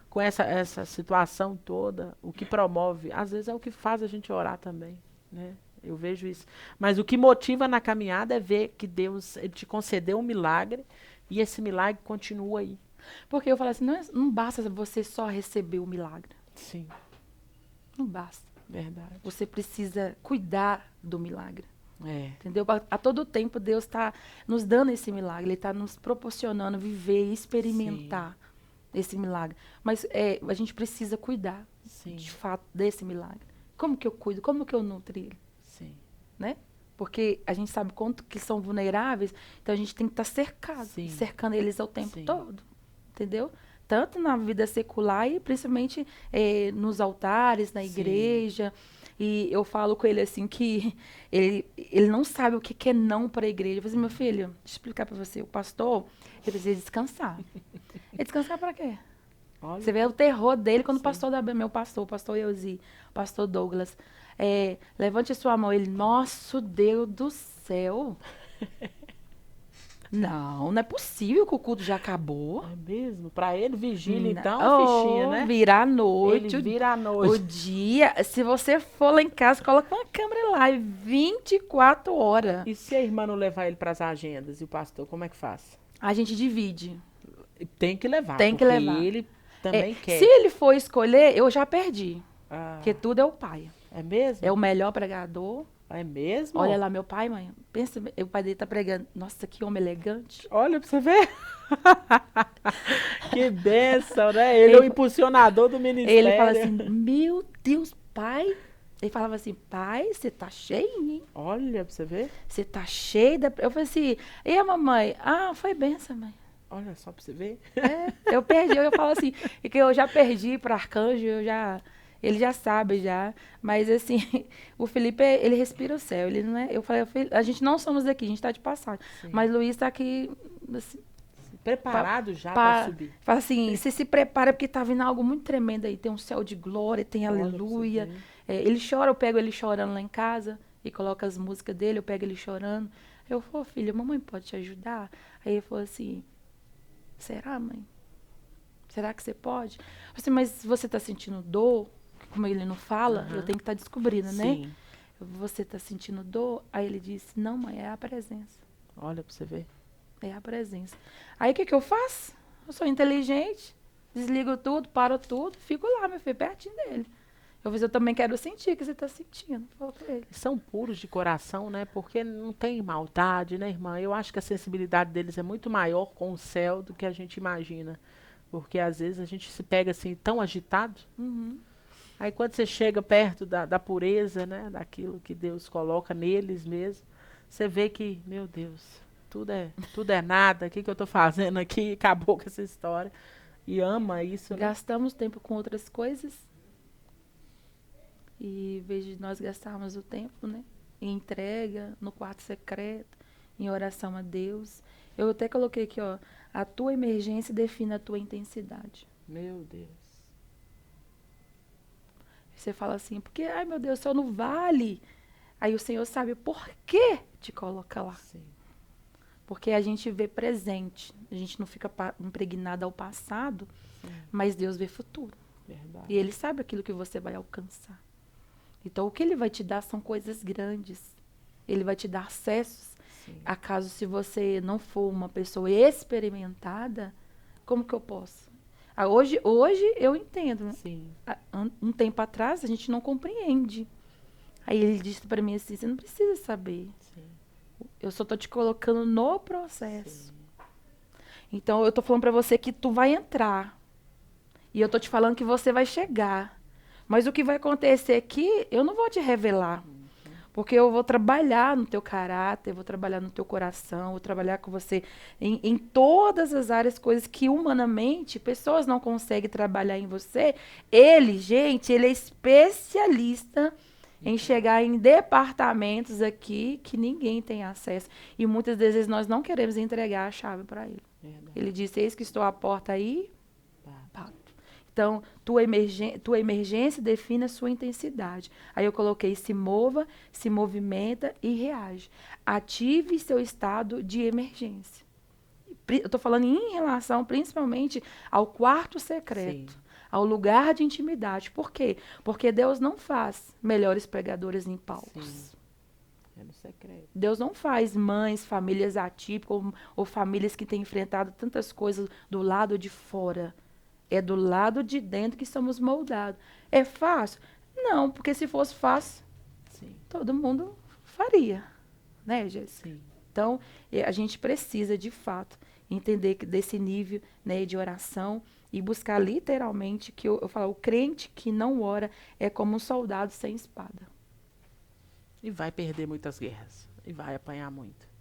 com essa situação toda, o que promove, às vezes é o que faz a gente orar também, né? Eu vejo isso. Mas o que motiva na caminhada é ver que Deus ele te concedeu um milagre e esse milagre continua aí. Porque eu falo assim, não basta você só receber o milagre. Sim. Não basta. Verdade. Você precisa cuidar do milagre. Entendeu? A todo tempo Deus está nos dando esse milagre. Ele está nos proporcionando viver e experimentar esse milagre. Mas a gente precisa cuidar, de fato, desse milagre. Como que eu cuido? Como que eu nutro ele? Sim. Né? Porque a gente sabe quanto que são vulneráveis, então a gente tem que estar cercando eles o tempo todo. Entendeu? Tanto na vida secular e principalmente nos altares, na igreja. E eu falo com ele assim que ele não sabe o que é não para a igreja. Eu falo assim, meu filho, deixa eu explicar para você. O pastor, ele precisa descansar. Ele descansar para quê? Olha. Você vê o terror dele quando o pastor meu pastor, o pastor Eusi, o pastor Douglas, levante a sua mão. Ele, nosso Deus do céu. Não é possível que o culto já acabou. É mesmo? Para ele, vigília, então, fichinha, né? Vira à noite. Ele vira à noite. O dia, se você for lá em casa, coloca uma câmera lá, 24 horas. E se a irmã não levar ele para as agendas e o pastor, como é que faz? A gente divide. Tem que levar. Tem que levar. Ele também quer. Se ele for escolher, eu já perdi. Porque tudo é o pai. É mesmo? É o melhor pregador. É mesmo? Olha lá, meu pai, mãe. Pensa, o pai dele tá pregando. Nossa, que homem elegante. Olha pra você ver. Que bênção, né? Ele é o impulsionador do ministério. Ele fala assim, meu Deus, pai. Ele falava assim, pai, você tá cheio, hein? Olha, pra você ver. Você tá cheio da... Eu falei assim, e a mamãe? Ah, foi benção, mãe. Olha só pra você ver. Eu perdi, eu falo assim, e que eu já perdi para arcanjo, ele já sabe já, mas assim, o Felipe, ele respira o céu, ele não é, eu falei, a gente não somos daqui, a gente tá de passagem, Sim. mas Luiz tá aqui, assim, Preparado já pra subir. fala assim, você se prepara porque tá vindo algo muito tremendo aí, tem um céu de glória, tem Olha pra aleluia, você ver. ele chora, eu pego ele chorando lá em casa, e coloco as músicas dele, eu pego ele chorando, eu falo, filho, mamãe pode te ajudar? Aí ele falou assim, será, mãe? Será que você pode? Eu falei assim, mas você tá sentindo dor? Como ele não fala, eu tenho que estar descobrindo, né? Sim. Você tá sentindo dor? Aí ele disse, não, mãe, é a presença. Olha pra você ver. É a presença. Aí o que que eu faço? Eu sou inteligente, desligo tudo, paro tudo, fico lá, meu filho, pertinho dele. Eu falei, eu também quero sentir o que você tá sentindo. Falou pra ele. São puros de coração, né? Porque não tem maldade, né, irmã? Eu acho que a sensibilidade deles é muito maior com o céu do que a gente imagina. Porque às vezes a gente se pega assim tão agitado. Uhum. Aí quando você chega perto da pureza, né? Daquilo que Deus coloca neles mesmo, você vê que, meu Deus, tudo é nada. O que eu tô fazendo aqui? Acabou com essa história. E ama isso, né? Gastamos tempo com outras coisas. E em vez de nós gastarmos o tempo, né? Em entrega, no quarto secreto, em oração a Deus. Eu até coloquei aqui, ó. A tua emergência define a tua intensidade. Meu Deus. Você fala assim, porque, ai meu Deus, só no vale. Aí o Senhor sabe por que te coloca lá. Sim. Porque a gente vê presente. A gente não fica impregnada ao passado, mas Deus vê futuro. Verdade. E Ele sabe aquilo que você vai alcançar. Então, o que Ele vai te dar são coisas grandes. Ele vai te dar acessos. Sim. Acaso, se você não for uma pessoa experimentada, como que eu posso? Hoje eu entendo. Sim. Um tempo atrás, a gente não compreende. Aí ele disse para mim assim, você não precisa saber. Sim. Eu só tô te colocando no processo. Sim. Então, eu tô falando para você que tu vai entrar. E eu tô te falando que você vai chegar. Mas o que vai acontecer aqui, eu não vou te revelar. Porque eu vou trabalhar no teu caráter, eu vou trabalhar no teu coração, vou trabalhar com você em todas as áreas, coisas que humanamente pessoas não conseguem trabalhar em você. Ele, gente, ele é especialista em chegar em departamentos aqui que ninguém tem acesso. E muitas vezes nós não queremos entregar a chave para ele. Verdade. Ele disse, eis que estou à porta aí, Tá. bato. Então, tua emergência define a sua intensidade. Aí eu coloquei se mova, se movimenta e reage. Ative seu estado de emergência. Eu estou falando em relação principalmente ao quarto secreto, Sim. ao lugar de intimidade. Por quê? Porque Deus não faz melhores pregadores em palcos. Sim. É no secreto. Deus não faz mães, famílias atípicas ou famílias que têm enfrentado tantas coisas do lado de fora. É do lado de dentro que somos moldados. É fácil? Não, porque se fosse fácil, Sim. todo mundo faria. Né, Jéssica? Sim. Então, a gente precisa, de fato, entender desse nível, né, de oração e buscar literalmente, que eu falo, o crente que não ora é como um soldado sem espada. E vai perder muitas guerras. E vai apanhar muito.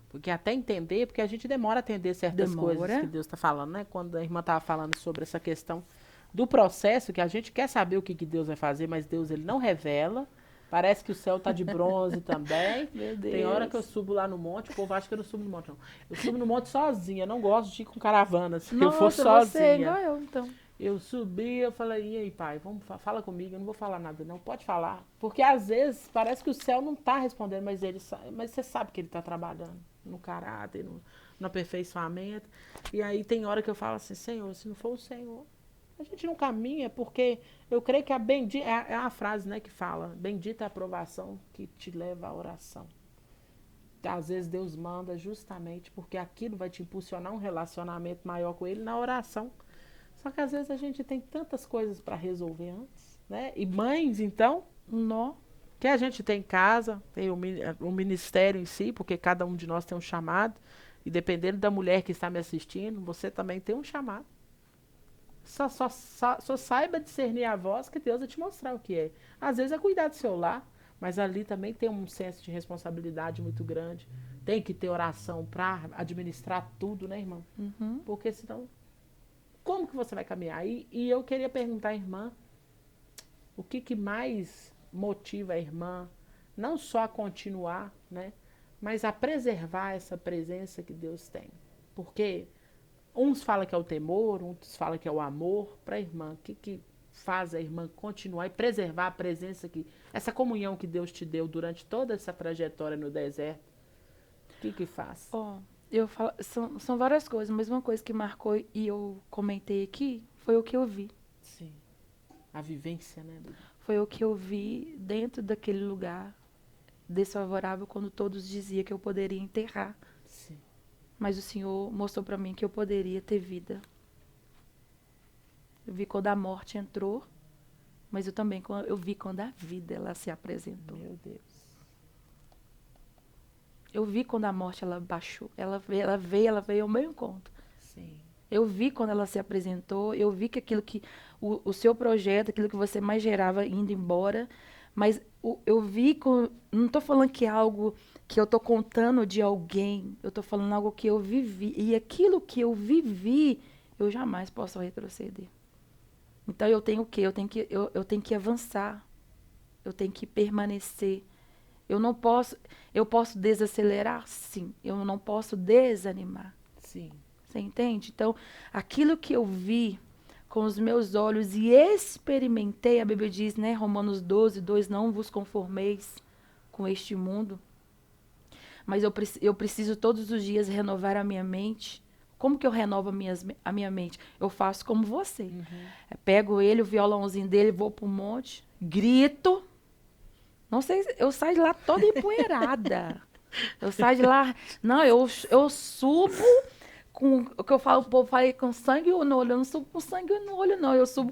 Porque até entender, porque a gente demora a entender certas coisas que Deus está falando, né? Quando a irmã estava falando sobre essa questão do processo, que a gente quer saber o que Deus vai fazer, mas Deus ele não revela. Parece que o céu está de bronze também. Meu Deus. Tem hora que eu subo lá no monte, o povo acha que eu não subo no monte, não. Eu subo no monte sozinha, não gosto de ir com caravanas. Nossa, eu for você é sozinha. igual eu, então. Eu subi, eu falei, e aí, pai, fala comigo, eu não vou falar nada, não, pode falar. Porque às vezes parece que o céu não está respondendo, mas você sabe que ele está trabalhando no caráter, no aperfeiçoamento. E aí tem hora que eu falo assim, Senhor, se não for o Senhor, a gente não caminha, porque eu creio que a bendita, é a frase, né, que fala, bendita é a aprovação que te leva à oração. Às vezes Deus manda justamente porque aquilo vai te impulsionar um relacionamento maior com Ele na oração. Só que às vezes a gente tem tantas coisas para resolver antes, né? E mães, então, Nó. que a gente tem em casa, tem o ministério em si, porque cada um de nós tem um chamado. E dependendo da mulher que está me assistindo, você também tem um chamado. Só saiba discernir a voz que Deus vai te mostrar o que é. Às vezes é cuidar do seu lar, mas ali também tem um senso de responsabilidade muito grande. Tem que ter oração para administrar tudo, né, irmão? Uhum. Porque senão, como que você vai caminhar? E eu queria perguntar à irmã, o que mais motiva a irmã, não só a continuar, né, mas a preservar essa presença que Deus tem? Porque uns falam que é o temor, outros falam que é o amor. Para a irmã, o que faz a irmã continuar e preservar a presença, essa comunhão que Deus te deu durante toda essa trajetória no deserto? O que faz? Ó, eu falo, são várias coisas, mas uma coisa que marcou e eu comentei aqui foi o que eu vi. Sim. A vivência, né? Foi o que eu vi dentro daquele lugar desfavorável, quando todos diziam que eu poderia enterrar. Sim. Mas o Senhor mostrou para mim que eu poderia ter vida. Eu vi quando a morte entrou, mas eu vi quando a vida ela se apresentou. Meu Deus. Eu vi quando a morte ela baixou. Ela veio ao meu encontro. Sim. Eu vi quando ela se apresentou, eu vi que aquilo que o seu projeto, aquilo que você mais gerava indo embora, mas eu vi, não estou falando que é algo que eu estou contando de alguém, eu estou falando algo que eu vivi, e aquilo que eu vivi, eu jamais posso retroceder. Então eu tenho o quê? Eu tenho que avançar, eu tenho que permanecer. Eu posso desacelerar? Sim. Eu não posso desanimar. Sim. Você entende? Então, aquilo que eu vi com os meus olhos e experimentei, a Bíblia diz, né, Romanos 12:2, não vos conformeis com este mundo, mas eu preciso todos os dias renovar a minha mente. Como que eu renovo a minha mente? Eu faço como você. Uhum. Pego ele, o violãozinho dele, vou pro monte, grito. Não sei, eu saio de lá toda empoeirada. Eu saio de lá... Não, eu subo com... O que eu falo, o povo fala com sangue no olho. Eu não subo com sangue no olho, não. Eu subo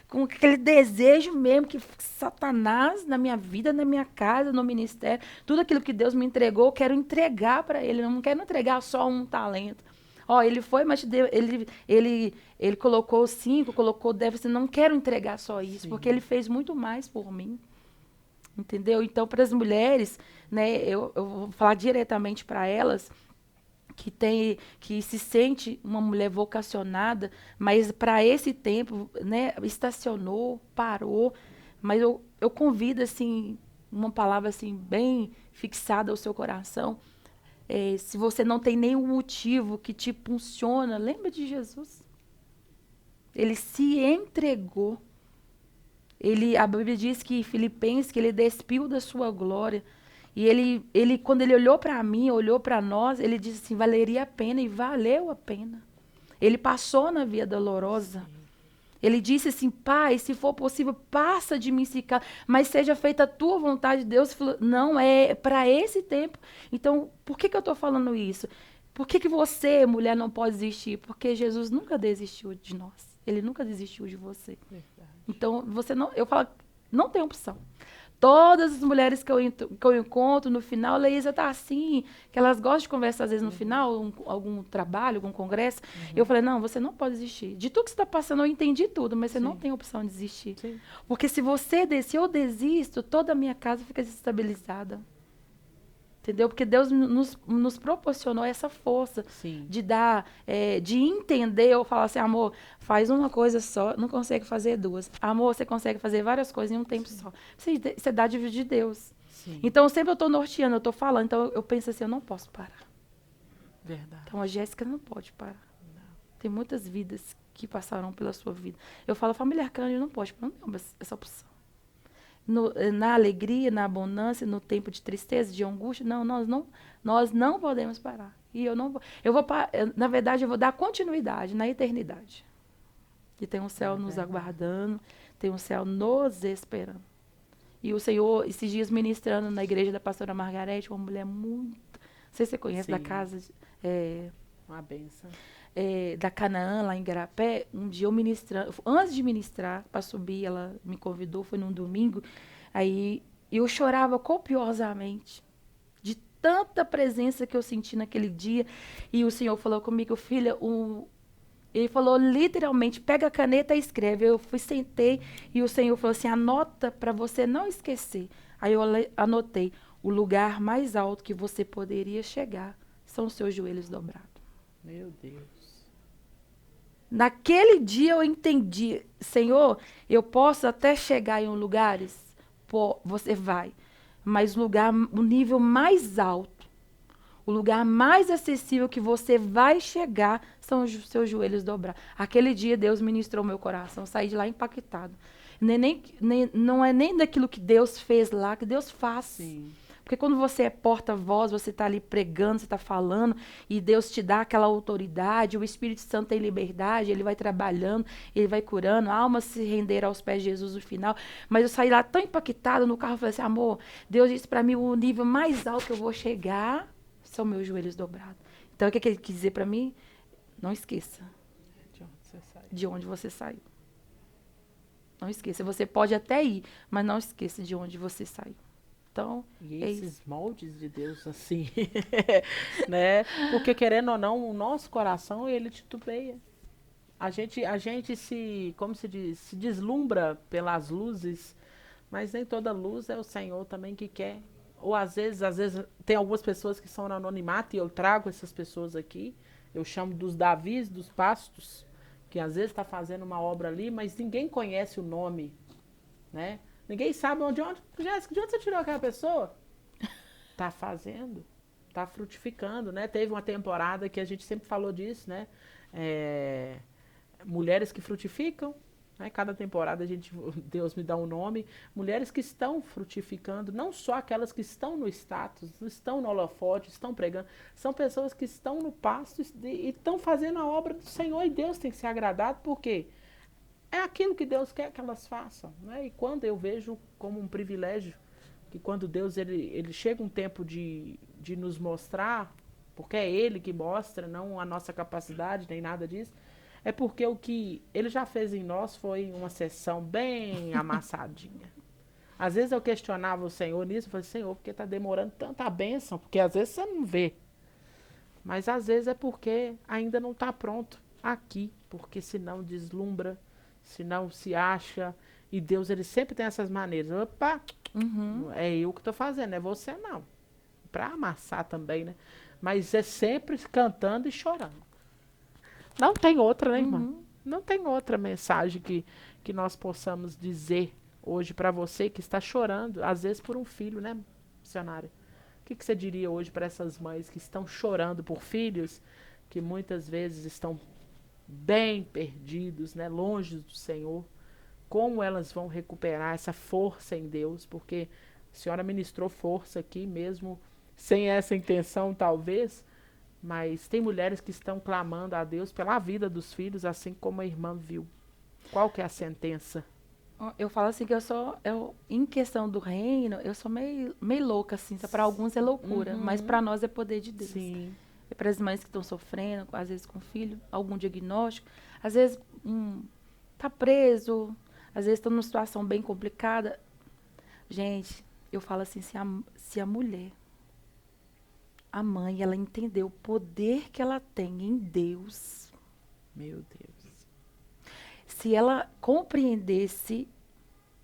com aquele desejo mesmo que Satanás, na minha vida, na minha casa, no ministério, tudo aquilo que Deus me entregou, eu quero entregar para ele. Eu não quero entregar só um talento. Ó, ele foi, mas ele colocou 5, colocou 10. Eu não quero entregar só isso, Sim. porque ele fez muito mais por mim. Entendeu? Então, para as mulheres, né, eu vou falar diretamente para elas que se sente uma mulher vocacionada, mas para esse tempo, né, estacionou, parou, mas eu convido assim uma palavra assim bem fixada ao seu coração. Se você não tem nenhum motivo que te impulsiona, lembra de Jesus. Ele se entregou. A Bíblia diz que Filipenses, que ele despiu da sua glória. E ele quando ele olhou para mim, olhou para nós, ele disse assim, valeria a pena, e valeu a pena. Ele passou na via dolorosa. Sim. Ele disse assim, Pai, se for possível, passa de mim esse cálice, mas seja feita a tua vontade. Deus falou, não, é para esse tempo. Então, por que eu estou falando isso? Por que você, mulher, não pode desistir? Porque Jesus nunca desistiu de nós. Ele nunca desistiu de você. Verdade. Então, eu falo, não tem opção. Todas as mulheres que eu encontro no final, a Leísa tá assim, que elas gostam de conversar às vezes no final, algum trabalho, algum congresso. Eu falei, não, você não pode desistir. De tudo que você está passando, eu entendi tudo, mas você não tem opção de desistir. Sim. Porque se eu desisto, toda a minha casa fica desestabilizada. Entendeu? Porque Deus nos proporcionou essa força. Sim. De dar, de entender, eu falo assim, amor, faz uma coisa só, não consegue fazer duas. Amor, você consegue fazer várias coisas em um tempo só. Isso é dádiva de Deus. Sim. Então, sempre eu estou norteando, eu estou falando, então eu penso assim, eu não posso parar. Verdade. Então, a Jéssica não pode parar. Não. Tem muitas vidas que passaram pela sua vida. Eu falo, família Cândido não pode, não tem essa opção. Na alegria, na abundância, no tempo de tristeza, de angústia, não, nós não podemos parar. E na verdade, eu vou dar continuidade na eternidade. E tem um céu nos aguardando, tem um céu nos esperando. E o Senhor, esses dias ministrando na igreja da pastora Margarete, uma mulher muito... Não sei se você conhece, da casa... uma benção. Da Canaã, lá em Igarapé, um dia eu ministrando, antes de ministrar, para subir, ela me convidou, foi num domingo, aí eu chorava copiosamente, de tanta presença que eu senti naquele dia, e o Senhor falou comigo, filha, Ele falou literalmente, pega a caneta e escreve. Eu fui, sentei e o Senhor falou assim, anota para você não esquecer. Aí eu anotei, o lugar mais alto que você poderia chegar são os seus joelhos dobrados. Meu Deus. Naquele dia eu entendi, Senhor, eu posso até chegar em lugares, pô, você vai, mas o nível mais alto, o lugar mais acessível que você vai chegar são os seus joelhos dobrados. Aquele dia Deus ministrou meu coração, eu saí de lá impactado. Não é nem daquilo que Deus fez lá, que Deus faz. Sim. Porque quando você é porta-voz, você está ali pregando, você está falando, e Deus te dá aquela autoridade, o Espírito Santo tem liberdade, ele vai trabalhando, ele vai curando, a alma se render aos pés de Jesus no final. Mas eu saí lá tão impactada no carro, eu falei assim, amor, Deus disse para mim, o nível mais alto que eu vou chegar são meus joelhos dobrados. Então, o que ele quis dizer para mim? Não esqueça De onde você saiu. de onde você saiu. Não esqueça, você pode até ir, mas não esqueça de onde você saiu. Então, E é esses isso. moldes de Deus assim, né? Porque querendo ou não, o nosso coração, ele titubeia. A gente se, como se diz, se deslumbra pelas luzes, mas nem toda luz é o Senhor também que quer. Ou às vezes tem algumas pessoas que são no anonimato e eu trago essas pessoas aqui. Eu chamo dos Davis, dos pastos, que às vezes está fazendo uma obra ali, mas ninguém conhece o nome, né? Ninguém sabe Jéssica, de onde você tirou aquela pessoa? Tá fazendo, tá frutificando, né? Teve uma temporada que a gente sempre falou disso, né? Mulheres que frutificam, né? Cada temporada Deus me dá um nome. Mulheres que estão frutificando, não só aquelas que estão no status, estão no holofote, estão pregando. São pessoas que estão no pasto e estão fazendo a obra do Senhor e Deus tem que ser agradado, por quê? É aquilo que Deus quer que elas façam, né? E quando eu vejo como um privilégio, que quando Deus ele chega um tempo de nos mostrar, porque é Ele que mostra, não a nossa capacidade, nem nada disso, é porque o que Ele já fez em nós foi uma sessão bem amassadinha. Às vezes eu questionava o Senhor nisso, eu falei, Senhor, por que está demorando tanta bênção? Porque às vezes você não vê, mas às vezes é porque ainda não está pronto aqui, porque senão deslumbra, se não se acha, e Deus ele sempre tem essas maneiras. Opa, é eu que estou fazendo, é você não. Para amassar também, né? Mas é sempre cantando e chorando. Não tem outra, né, irmã? Não tem outra mensagem que nós possamos dizer hoje para você que está chorando, às vezes por um filho, né, missionária? O que você diria hoje para essas mães que estão chorando por filhos que muitas vezes estão bem perdidos, né, longe do Senhor? Como elas vão recuperar essa força em Deus? Porque a senhora ministrou força aqui mesmo, sem essa intenção talvez, mas tem mulheres que estão clamando a Deus pela vida dos filhos, assim como a irmã viu. Qual que é a sentença? Eu falo assim que em questão do reino, eu sou meio louca, assim. Para alguns é loucura, mas para nós é poder de Deus. Sim. É para as mães que estão sofrendo, às vezes com filho, algum diagnóstico, às vezes tá preso, às vezes estão numa situação bem complicada. Gente, eu falo assim, se a mulher, a mãe, ela entender o poder que ela tem em Deus. Meu Deus. Se ela compreendesse,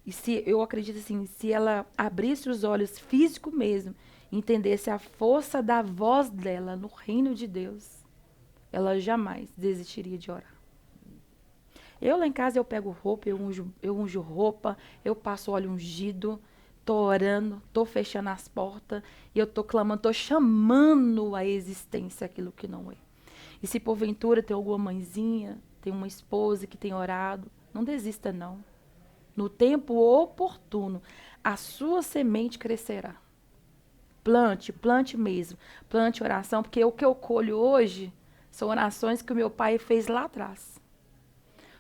e se eu acredito assim, se ela abrisse os olhos físico mesmo, entendesse a força da voz dela no reino de Deus, ela jamais desistiria de orar. Eu lá em casa, eu pego roupa, eu unjo roupa, eu passo óleo ungido, tô orando, tô fechando as portas, e eu tô clamando, tô chamando a existência aquilo que não é. E se porventura tem alguma mãezinha, tem uma esposa que tem orado, não desista não. No tempo oportuno, a sua semente crescerá. Plante mesmo. Plante oração, porque o que eu colho hoje são orações que o meu pai fez lá atrás.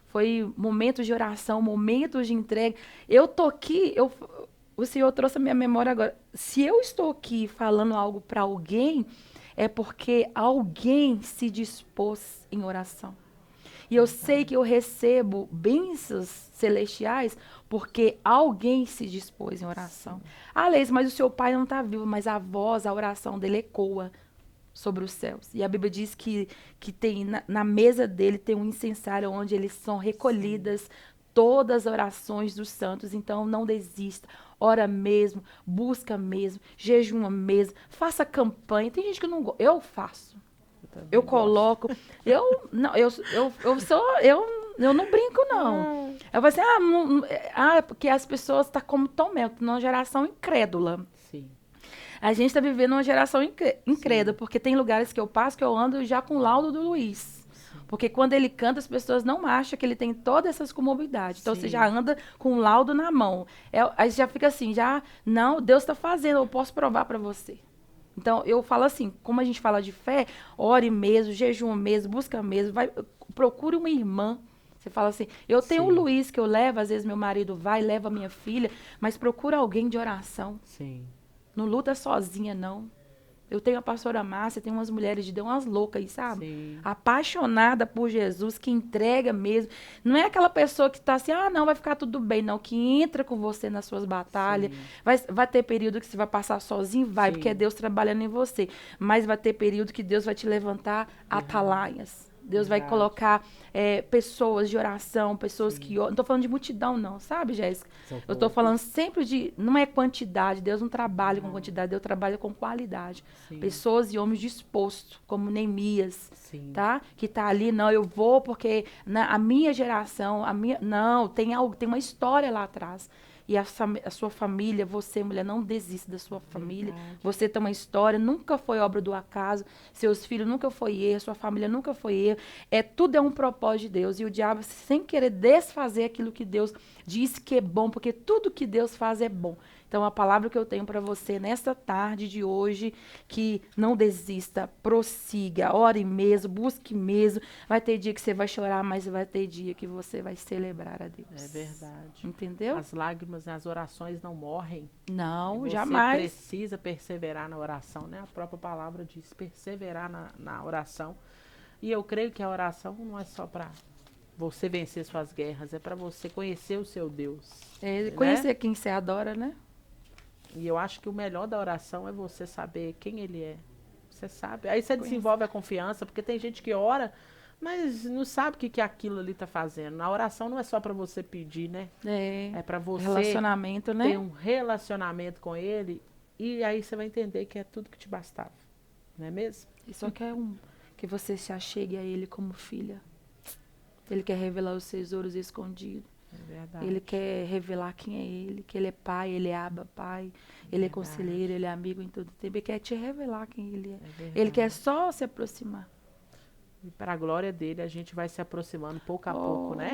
Foi momentos de oração, momentos de entrega. Eu tô aqui, o Senhor trouxe a minha memória agora. Se eu estou aqui falando algo para alguém, é porque alguém se dispôs em oração. E eu sei que eu recebo bênçãos celestiais porque alguém se dispôs em oração. Ah, Leis, mas o seu pai não está vivo, mas a voz, a oração dele ecoa sobre os céus. E a Bíblia diz que tem na mesa dele tem um incensário onde eles são recolhidas todas as orações dos santos. Então, não desista. Ora mesmo, busca mesmo, jejuma mesmo, faça campanha. Tem gente que não gosta. Eu faço. Eu coloco. Eu não brinco, não. Eu vou assim, porque as pessoas estão como Tomé, numa geração incrédula. Sim. A gente está vivendo uma geração incrédula, porque tem lugares que eu passo que eu ando já com o laudo do Luiz. Porque quando ele canta, as pessoas não acham que ele tem todas essas comorbidades. Então, você já anda com o laudo na mão. Aí já fica assim, não, Deus está fazendo, eu posso provar para você. Então, eu falo assim, como a gente fala de fé, ore mesmo, jejum mesmo, busca mesmo, procure uma irmã. Você fala assim, eu tenho o Luiz que eu levo, às vezes meu marido vai, leva a minha filha, mas procura alguém de oração. Sim. Não luta sozinha, não. Eu tenho a pastora Márcia, tem umas mulheres de Deus, umas loucas aí, sabe? Sim. Apaixonada por Jesus, que entrega mesmo. Não é aquela pessoa que está assim, não, vai ficar tudo bem, não. Que entra com você nas suas batalhas. Vai ter período que você vai passar sozinho, porque é Deus trabalhando em você. Mas vai ter período que Deus vai te levantar atalaias. Deus vai colocar pessoas de oração, pessoas que... Não estou falando de multidão, não, sabe, Jéssica? Eu estou falando sempre de... Não é quantidade, Deus não trabalha com quantidade, Deus trabalha com qualidade. Sim. Pessoas e homens dispostos, como Neemias, tá? Que está ali, não, eu vou porque a minha geração, não, tem uma história lá atrás. E a sua família, você, mulher, não desista da sua família. Você tem uma história, nunca foi obra do acaso. Seus filhos nunca foi erro, sua família nunca foi erro. Tudo é um propósito de Deus. E o diabo, sem querer desfazer aquilo que Deus disse que é bom, porque tudo que Deus faz é bom. Então, a palavra que eu tenho para você nesta tarde de hoje, que não desista, prossiga, ore mesmo, busque mesmo. Vai ter dia que você vai chorar, mas vai ter dia que você vai celebrar a Deus. É verdade. Entendeu? As lágrimas, as orações não morrem. Não, você jamais. Você precisa perseverar na oração, né? A própria palavra diz perseverar na oração. E eu creio que a oração não é só para você vencer suas guerras, é para você conhecer o seu Deus. Conhecer quem você adora, né? E eu acho que o melhor da oração é você saber quem ele é. Você sabe. Aí você desenvolve a confiança, porque tem gente que ora, mas não sabe o que aquilo ali está fazendo. A oração não é só para você pedir, né? É para você relacionamento, né? ter um relacionamento com ele, e aí você vai entender que é tudo que te bastava. Não é mesmo? E só quer que você se achegue a ele como filha. Ele quer revelar os tesouros escondidos. É verdade. Ele quer revelar quem é ele, que ele é pai, ele é Abba, pai, ele é conselheiro, ele é amigo em todo tempo. Ele quer te revelar quem ele é. Ele quer só se aproximar. E para a glória dele, a gente vai se aproximando pouco a pouco, né?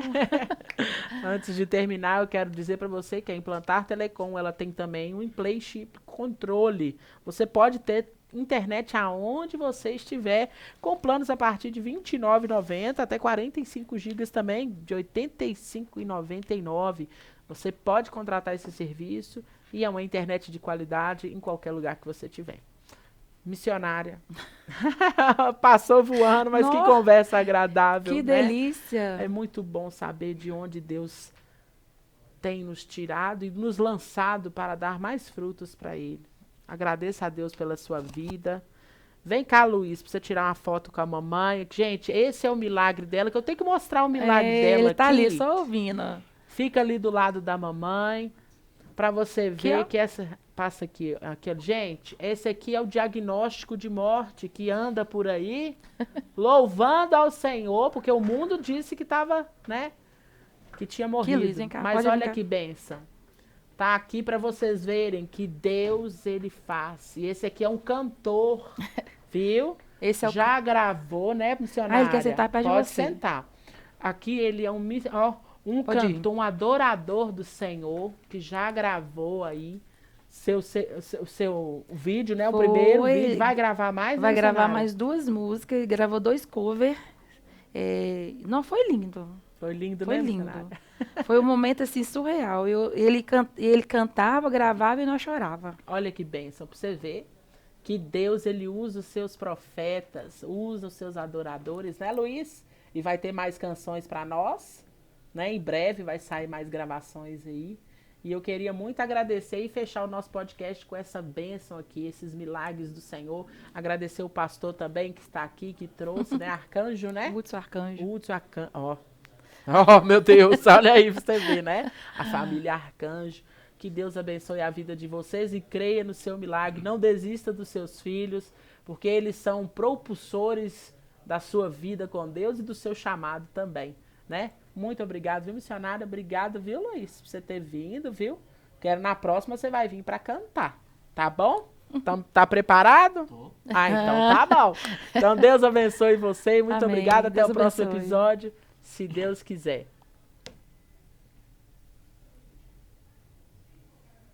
Antes de terminar, eu quero dizer para você que a Implantar Telecom, ela tem também um Play Chip Controle. Você pode ter internet aonde você estiver, com planos a partir de R$ 29,90 até 45 GB também, de R$ 85,99. Você pode contratar esse serviço e é uma internet de qualidade em qualquer lugar que você tiver. Missionária. Passou voando, mas que conversa agradável, que né? delícia. É muito bom saber de onde Deus tem nos tirado e nos lançado para dar mais frutos para Ele. Agradeço a Deus pela sua vida. Vem cá, Luiz, pra você tirar uma foto com a mamãe. Gente, esse é o milagre dela, que eu tenho que mostrar o milagre dela ele tá aqui. ali, só ouvindo. Fica ali do lado da mamãe, pra você ver que essa... Passa aqui, gente, esse aqui é o diagnóstico de morte que anda por aí, louvando ao Senhor, porque o mundo disse que estava, né, que tinha morrido. Luiz, vem cá, mas olha que bênção. Tá aqui para vocês verem que Deus, ele faz. E esse aqui é um cantor, viu? Esse é já gravou, né, missionária? Ele quer sentar perto de você. Pode sentar. Aqui ele é um cantor, um adorador do Senhor, que já gravou aí seu vídeo, né? O primeiro vídeo. Vai gravar mais? Vai gravar mais 2 músicas. Gravou 2 covers. Não, foi lindo. Foi lindo, foi né? Foi lindo. Foi um momento, assim, surreal. Ele cantava, gravava e nós chorava. Olha que bênção. Pra você ver que Deus, ele usa os seus profetas, usa os seus adoradores, né, Luiz? E vai ter mais canções para nós, né? Em breve vai sair mais gravações aí. E eu queria muito agradecer e fechar o nosso podcast com essa bênção aqui, esses milagres do Senhor. Agradecer o pastor também que está aqui, que trouxe, né? Arcanjo, né? Hudson Arcanjo. Hudson Arcanjo, ó. Oh, meu Deus, olha aí pra você ver, né? A família Arcanjo. Que Deus abençoe a vida de vocês e creia no seu milagre. Não desista dos seus filhos, porque eles são propulsores da sua vida com Deus e do seu chamado também, né? Muito obrigado, viu, missionária? Obrigado, viu, Luiz, por você ter vindo, viu? Quero na próxima você vai vir para cantar, tá bom? Então, tá preparado? Tô. Ah, então tá bom. Então, Deus abençoe você e muito Amém. obrigado. Até Deus o próximo abençoe. episódio, se Deus quiser.